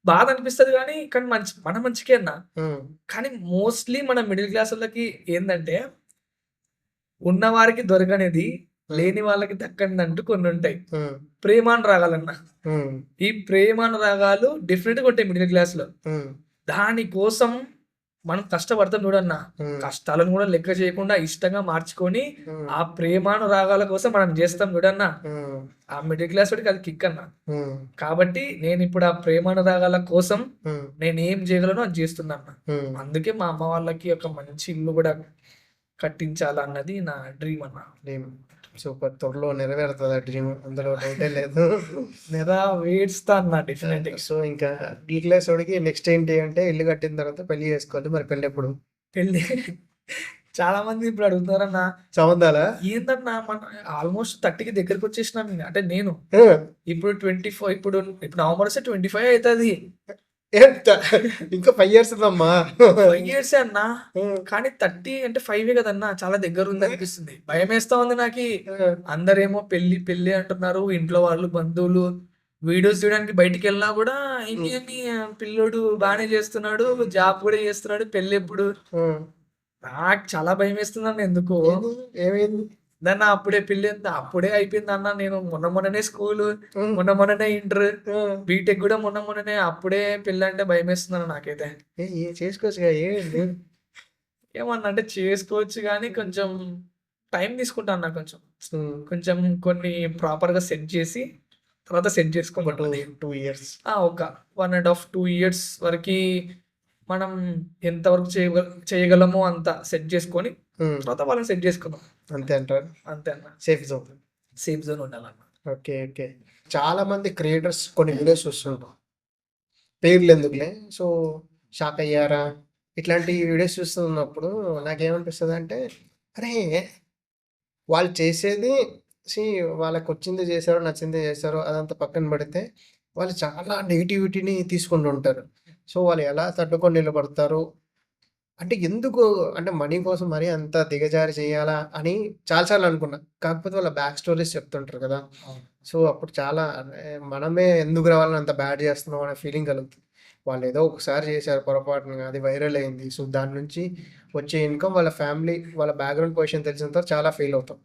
బాధ అనిపిస్తుంది కానీ కానీ మన మంచికే అన్న. ఉమ్, కానీ మోస్ట్లీ మన మిడిల్ క్లాస్ వాళ్ళకి ఏంటంటే, ఉన్నవారికి దొరకనేది లేని వాళ్ళకి దక్కనిదంటూ కొన్ని ఉంటాయి. ఉమ్, ప్రేమానురాగాలన్న, ఉమ్, ఈ ప్రేమానురాగాలు డెఫినెట్గా ఉంటాయి మిడిల్ క్లాస్ లో. ఉమ్, దానికోసం మనం కష్టపడతాం చూడన్న. ఉమ్, కష్టాలను కూడా లెక్క చేయకుండా ఇష్టంగా మార్చుకొని ఉమ్, ఆ ప్రేమానురాగాల కోసం మనం చేస్తాం చూడన్న. ఉమ్, ఆ మిడిల్ క్లాస్ వాడికి అది కిక్ అన్న. ఉమ్, కాబట్టి నేను ఇప్పుడు ఆ ప్రేమానురాగాల కోసం ఉమ్, నేను ఏం చేయగలను అది చేస్తున్నా అన్న. ఉమ్. అందుకే మా అమ్మ వాళ్ళకి ఒక మంచి ఇల్లు కూడా కట్టించాలన్నది నా డ్రీమ్ అన్న. డ్రీమ్ సూపర్, త్వరలో నెరవేరుతుంది ఆ డ్రీమ్, అందులో డౌటే లేదు. నెరవేర్స్తా అన్న డెఫినెట్ గా. సో ఇంకా మిడిల్ క్లాస్ వాడికి నెక్స్ట్ ఏంటి అంటే, ఇల్లు కట్టిన తర్వాత పెళ్లి చేసుకోవాలి. మరి పెళ్ళి ఎప్పుడు? పెళ్ళి చాలా మంది ఇప్పుడు అడుగుతున్నారన్న. సంబంధాలా? ఏందన్నా మన ఆల్మోస్ట్ 30కి దగ్గరకు వచ్చేసినాం. అంటే నేను ఆ, ఇప్పుడు 24, ఇప్పుడు నవంబర్ వస్తే 25 అవుతుంది. ఎంత? ఇంకా 5 years ఉందమ్మా. 5 years అన్నా. కానీ 30 అంటే 5 కదన్నా, చాలా దగ్గర ఉంది అనిపిస్తుంది. భయం వేస్తా ఉంది నాకు. అందరేమో పెళ్లి పెళ్లి అంటున్నారు, ఇంట్లో వాళ్ళు బంధువులు. వీడియోస్ చూడడానికి బయటికి వెళ్ళినా కూడా ఏమి పిల్లోడు బాగానే చేస్తున్నాడు, జాబ్ కూడా చేస్తున్నాడు, పెళ్లి ఎప్పుడు. నాకు చాలా భయం వేస్తుంది ఎందుకు. ఏంది? ఏమైంది? దాన్ని అప్పుడే పెళ్లి అప్పుడే అయిపోయింది అన్న. నేను మొన్ననే స్కూల్, మొన్ననే ఇంటర్, బీటెక్ కూడా మొన్ననే. అప్పుడే పెళ్ళి అంటే భయం వేస్తుంది అన్న నాకైతే. చేసుకోవచ్చుగా, ఏమైంది? ఏమన్నా అంటే చేసుకోవచ్చు కానీ కొంచెం టైం తీసుకుంటా అన్న. కొంచెం ఉమ్, కొంచెం కొన్ని ప్రాపర్ గా సెట్ చేసి తర్వాత సెట్ ఒక చేసుకోవాలి. 2 years. ఒక 1.5 2 years వరకు మనం ఎంతవరకు చేయగలమో అంత సెట్ చేసుకొని ఉమ్, తర్వాత వాళ్ళని సెట్ చేసుకుందాం. అంతే అంటారు. అంతే అన్న, సేఫ్ జోన్. సేఫ్ జోన్ ఉండాలన్న. Okay, okay. చాలా మంది క్రియేటర్స్ కొన్ని వీడియోస్ చూస్తుంటాం, పేర్లు ఎందుకులే. సో షాక్ అయ్యారా ఇట్లాంటి వీడియోస్ చూస్తున్నప్పుడు నాకేమనిపిస్తుంది అంటే, అరే వాళ్ళు చేసేది వాళ్ళకొచ్చింది చేశారో, నచ్చింది చేశారో అదంతా పక్కన పెడితే, వాళ్ళు చాలా నెగటివిటీని తీసుకుంటూ ఉంటారు. సో, వాళ్ళు ఎలా తట్టుకొని నిలబడతారు? అంటే ఎందుకు అంటే మనీ కోసం మరీ అంత దిగజారి చేయాలా అని చాలా సార్లు అనుకున్నా. కాకపోతే వాళ్ళ బ్యాక్ స్టోరీస్ చెప్తుంటారు కదా! అవును. సో, అప్పుడు చాలా మనమే ఎందుకురా వాళ్ళని అంత బ్యాడ్ చేస్తున్నాం అనే ఫీలింగ్ కలుగుతుంది. వాళ్ళేదో ఒకసారి చేశారు పొరపాటున అది వైరల్ అయింది. సో, దాని నుంచి వచ్చే ఇన్‌కమ్ వాళ్ళ ఫ్యామిలీ, వాళ్ళ బ్యాక్‌గ్రౌండ్ పొజిషన్ తెలిసిన తర్వాత చాలా ఫీల్ అవుతాం.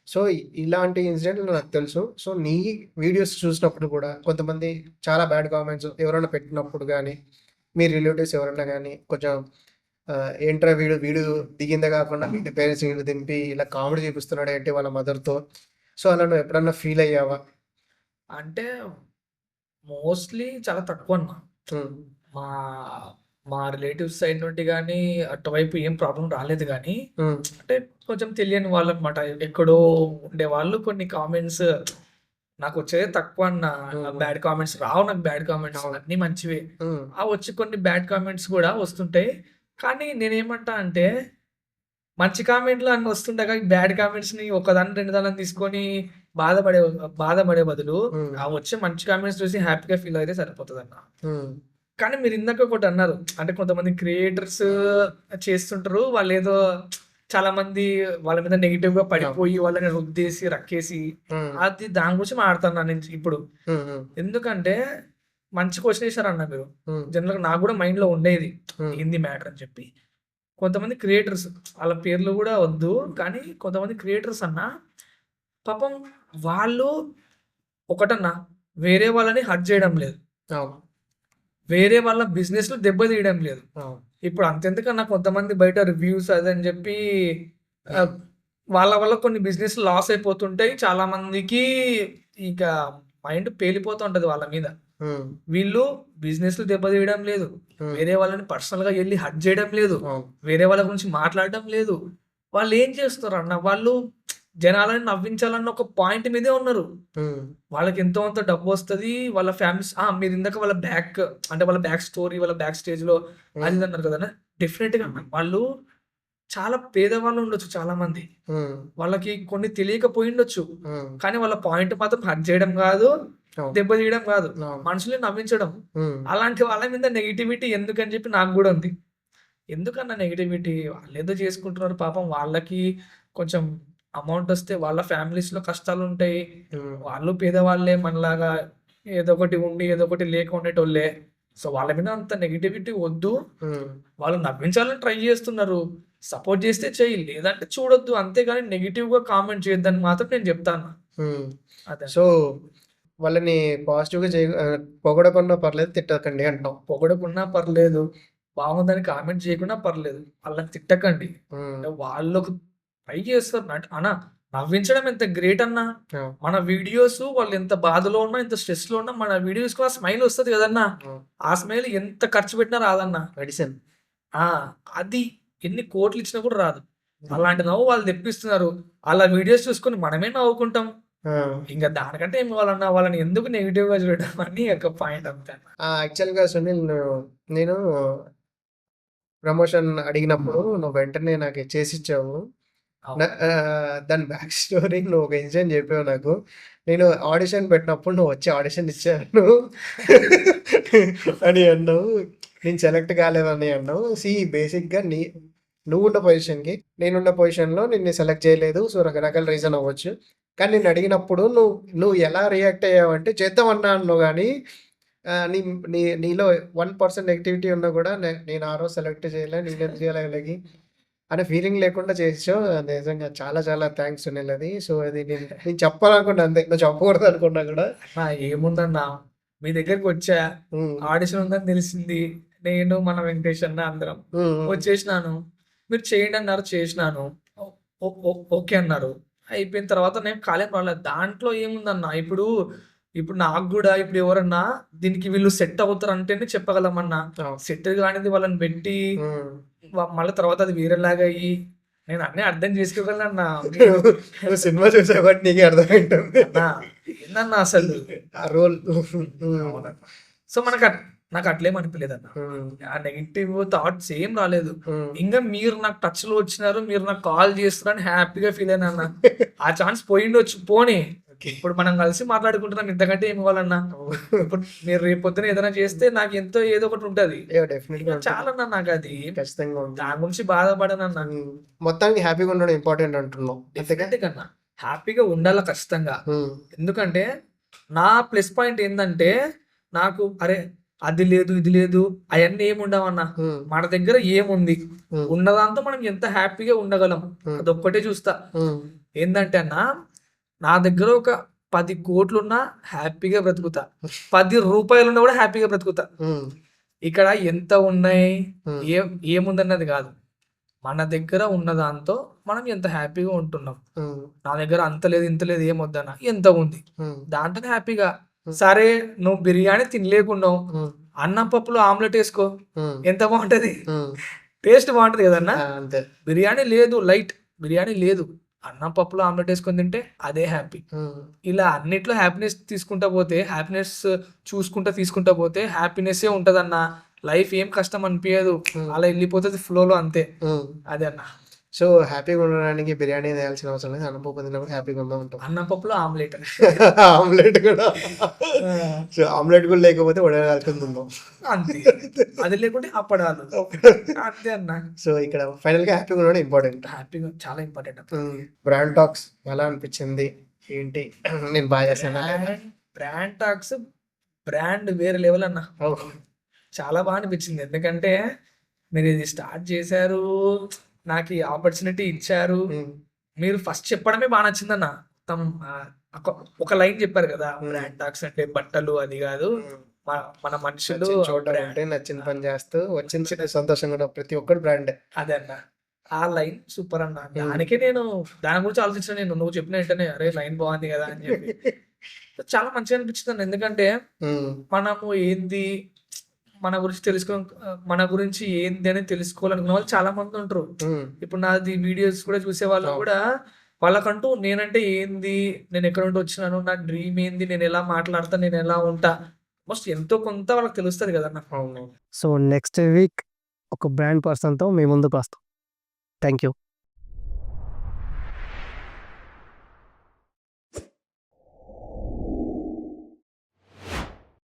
సో, ఇలాంటి ఇన్సిడెంట్లు నాకు తెలుసు. సో, నీ వీడియోస్ చూసినప్పుడు కూడా కొంతమంది చాలా బ్యాడ్ కామెంట్స్ ఎవరైనా పెట్టినప్పుడు గానీ, మీ రిలేటివ్స్ ఎవరైనా గానీ కొంచెం ఏంట్రా వీడు వీడు దిగిందే కాకుండా వీడి పేరెంట్స్ వీడు దింపి ఇలా కామెడీ చూపిస్తున్నాడేంటి వాళ్ళ మదర్‌తో. సో, అలా నువ్వు ఎప్పుడన్నా ఫీల్ అయ్యావా? అంటే మోస్ట్‌లీ చాలా తక్కువన్న. హ్మ్. మా మా రిలేటివ్స్ సైడ్ నుండి గానీ, అటువైపు ఏం ప్రాబ్లమ్ రాలేదు గానీ, హ్మ్. అంటే కొంచెం తెలియని వాళ్ళనమాట. ఎక్కడో ఉండేవాళ్ళు కొన్ని కామెంట్స్ నాకొచ్చేదే తక్కువన్న. హ్మ్. బ్యాడ్ కామెంట్స్ రావు నాకు బ్యాడ్ కామెంట్స్. అవును. అన్నీ మంచివే. హ్మ్. వచ్చి కొన్ని బ్యాడ్ కామెంట్స్ గూడా వస్తుంటాయి. కానీ నేనేమంటా అంటే, మంచి కామెంట్లు అన్ని వస్తుండగా, ఈ బ్యాడ్ కామెంట్స్‌ని ఒకదాన్ని, రెండు దాన్లని తీసుకొని బాధపడే బాధపడే బదులు, హ్మ్. వచ్చే మంచి కామెంట్స్ చూసి హ్యాపీగా ఫీల్ అయితే సరిపోతదన్న. హ్మ్. కానీ మీరిందాక ఒకటన్నారు. అంటే కొంతమంది క్రియేటర్స్ చేస్తుంటరు. వాళ్ళేదో చాలా మంది వాళ్ళ మీద నెగెటివ్‌గా అవును. పడిపోయి, వాళ్ళని రుద్దేసి, రక్కేసి హ్మ్. దాని గురించి మాట్లాడుతున్నా నేను ఇప్పుడు. హ్మ్. హ్మ్. ఎందుకంటే మంచి క్వెషన్ ఏసారన్న మీరు. హ్మ్. జనరల్‌గా నాకు గూడా మైండ్‌లో ఉండేది. హ్మ్. ఏంది మ్యాటర్ అని చెప్పి. కొంతమంది క్రియేటర్స్ ఆళ్ళ పేర్లు గూడా వద్దు. కానీ కొంతమంది క్రియేటర్స్ అన్న పాపం వాళ్ళు ఒకటన్నా వేరే వాళ్ళని హర్ట్ జేయడం లేదు. అవును. వేరే వాళ్ళ బిజినెస్‌లు దెబ్బతీయడం లేదు. అవును. ఇప్పుడు అంతెందుకన్నా కొంతమంది బయట రివ్యూస్ అదని జెప్పి ఆహ్, వాళ్ళ వల్ల కొన్ని బిజినెస్‌లు లాస్ అయిపోతుంటాయి. చాలా మందికి ఇక మైండ్ పేలిపోతూ ఉంటది వాళ్ళ మీద. హ్మ్. వీళ్ళు బిజినెస్‌లు దెబ్బతీయడం లేదు. హ్మ్. వేరే వాళ్ళని పర్సనల్‌గా ఎళ్లి హర్ట్ జేయడం లేదు. అవును. వేరే వాళ్ళ గురించి మాట్లాడడం లేదు. వాళ్ళేం చేస్తారన్న వాళ్ళు జనాలని నవ్వించాలన్న ఒక పాయింట్ మీదే ఉన్నారు. హ్మ్. వాళ్ళకి ఎంతో కొంత డబ్బొస్తది. వాళ్ళ ఫ్యామిలీస్ మీరిందాక వాళ్ళ అంటే వాళ్ళ బ్యాక్ స్టోరీ, వాళ్ళ బ్యాక్ స్టేజ్‌లో అది హ్మ్. ఇది అన్నారు కదన్నా! డెఫినెట్‌గా వాళ్ళు చాలా పేదవాళ్ళు ఉండొచ్చు చాలామంది. హ్మ్. వాళ్ళకి కొన్ని తెలియకపోయుండొచ్చు. హ్మ్. కానీ వాళ్ళ పాయింట్ మాత్రం హర్ట్ జేయడం గాదు, అవును. దెబ్బ తీయడం గాదు. అవును. మనుషుల్ని నవ్వించడం. హ్మ్. అలాంటి వాళ్ళ మీద నెగటివిటీ ఎందుకని జెప్పి నాకు గూడా ఉంది. ఎందుకన్నా నెగటివిటీ? వాళ్ళేదో చేసుకుంటున్నారు పాపం వాళ్ళకి కొంచెం అమౌంటొస్తే వాళ్ళ ఫ్యామిలీస్‌లో కష్టాలుంటాయి. హ్మ్. వాళ్ళు పేదవాళ్ళే మనలాగా ఏదో ఒకటి ఉండి, ఏదో ఒకటి లేక ఉండేటోళ్ళే. సో, వాళ్ళ మీద అంత నెగటివిటీ వద్దు. హ్మ్. వాళ్ళు నవ్వించాలని ట్రై జేస్తున్నారు. సపోర్ట్ జేస్తే చెయ్యి. లేదంటే చూడొద్దు. అంతేగాని నెగెటివ్‌గా కామెంట్ చేయొద్దని మాత్రం నేను జెప్తాను. హ్మ్. అదే. సో, వాళ్ళని పాజిటివ్‌గా పొగడకున్నా పర్లేదు, తిట్టకండి అంటున్నావు. పొగడకున్నా పర్లేదు. బాగుందని కామెంట్ చేయకున్నా పర్లేదు. ఆళ్ళని తిట్టకండి. హ్మ్. అంటే వాళ్ళొక ట్రై చేస్తారు. అన్న నవ్వించడం ఎంత గ్రేట్ అన్నా. అవును. మన వీడియోస్ వాళ్ళు ఎంత బాధలో ఉన్నా, ఎంత స్ట్రెస్‌లో ఉన్నా మన వీడియోస్‌కి ఆ స్మైల్ వస్తది కదన్నా! అవును. ఆ స్మైల్ ఎంత ఖర్చు పెట్టినా రాదన్న. మెడిసిన్. ఆ! అది ఎన్ని కోట్లిచ్చినా కూడా రాదు. అలాంటి నవ్వు వాళ్ళు తెప్పిస్తున్నారు. ఆళ్ళ వీడియోస్ చూసుకొని మనమే నవ్వుకుంటాం. ఆ! ఇంక దానికంటే ఏం కావాలన్నా వాళ్ళని ఎందుకు నెగెటివ్‌గా చూడడం అని ఒక పాయింట్ అంతే అన్న. యాక్చువల్‌గా సునీల్ నేను ప్రమోషన్ అడిగినప్పుడు నువ్వు వెంటనే నాకు చేసిచ్చావు. అవును. దాని బ్యాక్ స్టోరీ నువ్వు ఒక ఇన్సిడెంట్ చెప్పావు నాకు. నేను ఆడిషన్ పెట్టినప్పుడు నువ్వు వచ్చి ఆడిషన్ ఇచ్చాను అని అన్నావు. నేను సెలెక్ట్ కాలేదని అన్నావు. బేసిక్‌గా నువ్వున్న పొజిషన్‌కి, నేనున్న పొజిషన్‌లో నిన్ను సెలెక్ట్ చేయలేదు. సో, రకరకాల రీజన్ అవ్వచ్చు. కానీ నేను అడిగినప్పుడు నువ్వు నువ్వు ఎలా రియాక్ట్ అయ్యావంటే చేద్దామన్నా అన్నావు గానీ నీ నీలో 1% నెగటివిటీ ఉన్నా కూడా నేను ఆ రోజు సెలెక్ట్ చేయలే. నేనెందుకు చేయాలి అలాగి అనే ఫీలింగ్ లేకుండా చేసావు. నిజంగా చాలా చాలా థాంక్స్ సునీల్ అది. సో, అది నేను చెప్పాలనుకున్నా అంతే. నువ్వు చెప్పకూడదు అనుకున్నా కూడా. ఏముందన్నా మీ దగ్గరికొచ్చా. హ్మ్. ఆడిషన్ ఉందని తెలిసింది. నేను, మన వెంకటేష్ అన్న అందరం. హ్మ్. హ్మ్. వచ్చేసినాను. మీరు చేయండి అన్నారు చేసినాను. ఓ ఓ ఓ ఓకే అన్నారు. అయిపోయిన తర్వాత నేను ఖాళీగా రాలేదు. దాంట్లో ఏముందన్నా ఇప్పుడు నాకు గూడా ఇప్పుడు ఎవరన్నా దీనికి వీళ్ళు సెట్ అవుతారంటేనే చెప్పగలమన్నా. అవును. సెట్ కానిది వాళ్ళని పెట్టి హ్మ్. మళ్ళీ తర్వాత అది వేరేలాగా అయ్యి నేను అన్నీ అర్థం చేసుకోగలనన్నా. మీరు నువ్వు సినిమా చూసావు కాబట్టి నీకే అర్థమైంటుంది. అన్నా ఏందన్నా అసలు. ఆ రోల్. హ్మ్. అవును. సో, మనకు నాకు అట్లేం అనిపించలేదన్న. ఉమ్, ఆ నెగెటివ్ థాట్స్ ఏం రాలేదు. ఉమ్. ఇంకా మీరు నాకు టచ్‌లో వచ్చినారు, మీరు నాకు కాల్ చేస్తున్నారని హ్యాపీగా ఫీల్ అయినాన్న. ఆ ఛాన్స్ పోయిండొచ్చు, పోనీ. ఓకే. ఇప్పుడు మనం కలిసి మాట్లాడుకుంటున్నాం, ఇంతకంటే ఏమి ఇవ్వాలన్నా? ఇప్పుడు మీరు రేపొద్దున ఏదైనా చేస్తే నాకు ఎంతో ఏదో ఒకటి ఉంటది. డెఫినెట్గా ఉంటుంది. చాలన్నా నాకది. ఖచ్చితంగా ఉంటుంది. దాని గురించి బాధపడనన్నా. ఉమ్, మొత్తానికి హ్యాపీగా ఉండడం ఇంపార్టెంట్ అంటున్నాం అంతేగా. డెఫినెట్‌గా కన్నా హ్యాపీగా ఉండాలా ఖచ్చితంగా. ఉమ్, ఎందుకంటే నా ప్లస్ పాయింట్ ఏందంటే, నాకు అరే అది లేదు, ఇది లేదు అయన్నీ ఏమి ఉండవన్నా. ఉమ్, మన దగ్గర ఏముంది? ఉమ్, ఉన్నదాంతో మనం ఎంత హ్యాపీగా ఉండగలం. ఉమ్, అదొక్కటే చూస్తా. ఉమ్, ఏందంటే అన్న, నా దగ్గర ఒక 10 కోట్లున్నా హ్యాపీగా బ్రతుకుతా. 10 రూపాయలున్నా కూడా హ్యాపీగా బ్రతుకుతా. ఉమ్, ఇక్కడ ఎంత ఉన్నాయి, ఉమ్, ఏముందన్నది కాదు. మన దగ్గర ఉన్న దాంతో మనం ఎంత హ్యాపీగా ఉంటున్నాం. ఉమ్, నా దగ్గర అంత లేదు, ఇంత లేదు, ఏమొద్దన్న, ఎంత ఉంది ఉమ్, దాంట్లోనే హ్యాపీగా. సరే నువ్వు బిర్యానీ తినలేకున్నావు, ఉమ్, అన్నం పప్పులో ఆమ్లెట్ వేసుకో, ఉమ్, ఎంత బాగుంటది. ఉమ్. టేస్ట్ బాగుంటది కదన్నా. అంతే. బిర్యానీ లేదు, లైట్ బిర్యానీ లేదు, అన్నం పప్పులో ఆమ్లెట్ వేసుకొని తింటే అదే హ్యాపీ. ఉమ్, ఇలా అన్నిట్లో హ్యాపీనెస్ తీసుకుంటా పోతే, హ్యాపీనెస్ చూసుకుంటా తీసుకుంటా పోతే హ్యాపీనెస్సే ఉంటదన్న. లైఫ్ ఏం కష్టం అనిపించదు, అలా వెళ్ళిపోతుంది ఫ్లోలో, అంతే. ఉమ్. అదే అన్న. సో హ్యాపీగా ఉండడానికి బిర్యానీ వేయాల్సిన అవసరం లేదు, అన్నం పప్పు తిన్నప్పుడు హ్యాపీగా ఉందా ఉంటాం. అన్నం పప్పులో ఆమ్లెట్. ఆమ్లెట్ కూడా. సో ఆమ్లెట్ కూడా లేకపోతే వడగాల్చుకొని తిందాం. అంతే. అది లేకుంటే అప్పడాలు, అంతే అన్న. సో ఇక్కడ ఫైనల్ గా హ్యాపీగా ఉండడం ఇంపార్టెంట్. హ్యాపీగా చాలా ఇంపార్టెంట్ అన్న. బ్రాండ్ టాక్స్ ఎలా అనిపించింది ఏంటి? నేను బాగా చేశాను. బ్రాండ్ టాక్స్ బ్రాండ్ వేరే లెవెల్ అన్న. చాలా బాగా అనిపించింది. ఎందుకంటే మీరు ఇది స్టార్ట్ చేశారు, నాకు ఈ ఆపర్చునిటీ ఇచ్చారు. మీరు ఫస్ట్ చెప్పడమే బాగా నచ్చిందన్న. మొత్తం ఒక లైన్ చెప్పారు కదా, బ్రాండ్ టాక్స్ అంటే బట్టలు అది కాదు, మన మనుషులు చూడాలంటే నచ్చిన పని చేస్తూ వచ్చిన సంతోషం కూడా ప్రతి ఒక్కరు బ్రాండ్. అదే అన్న. ఆ లైన్ సూపర్ అన్న. దానికే నేను దాని గురించి ఆలోచించిన. నేను నువ్వు చెప్పిన వెంటనే అరే లైన్ బాగుంది కదా అని చెప్పి చాలా మంచిగా అనిపించింది అన్న. ఎందుకంటే మనము ఏంది, మన గురించి మన గురించి ఏంది అని తెలుసుకోవాలనుకున్న వాళ్ళు చాలా మంది ఉంటారు. ఇప్పుడు నాది వీడియోస్ కూడా చూసే వాళ్ళు కూడా, వాళ్ళకంటూ నేనంటే ఏంది, నేను ఎక్కడ నుండి వచ్చినాను, నా డ్రీమ్ ఏంది, నేను ఎలా మాట్లాడతా, నేను ఎలా ఉంటా, మోస్ట్ ఎంతో కొంత వాళ్ళకి తెలుస్తుంది కదన్న. సో నెక్స్ట్ వీక్ ఒక బ్రాండ్ పర్సన్తో మీ ముందుకు వస్తాం. Thank you.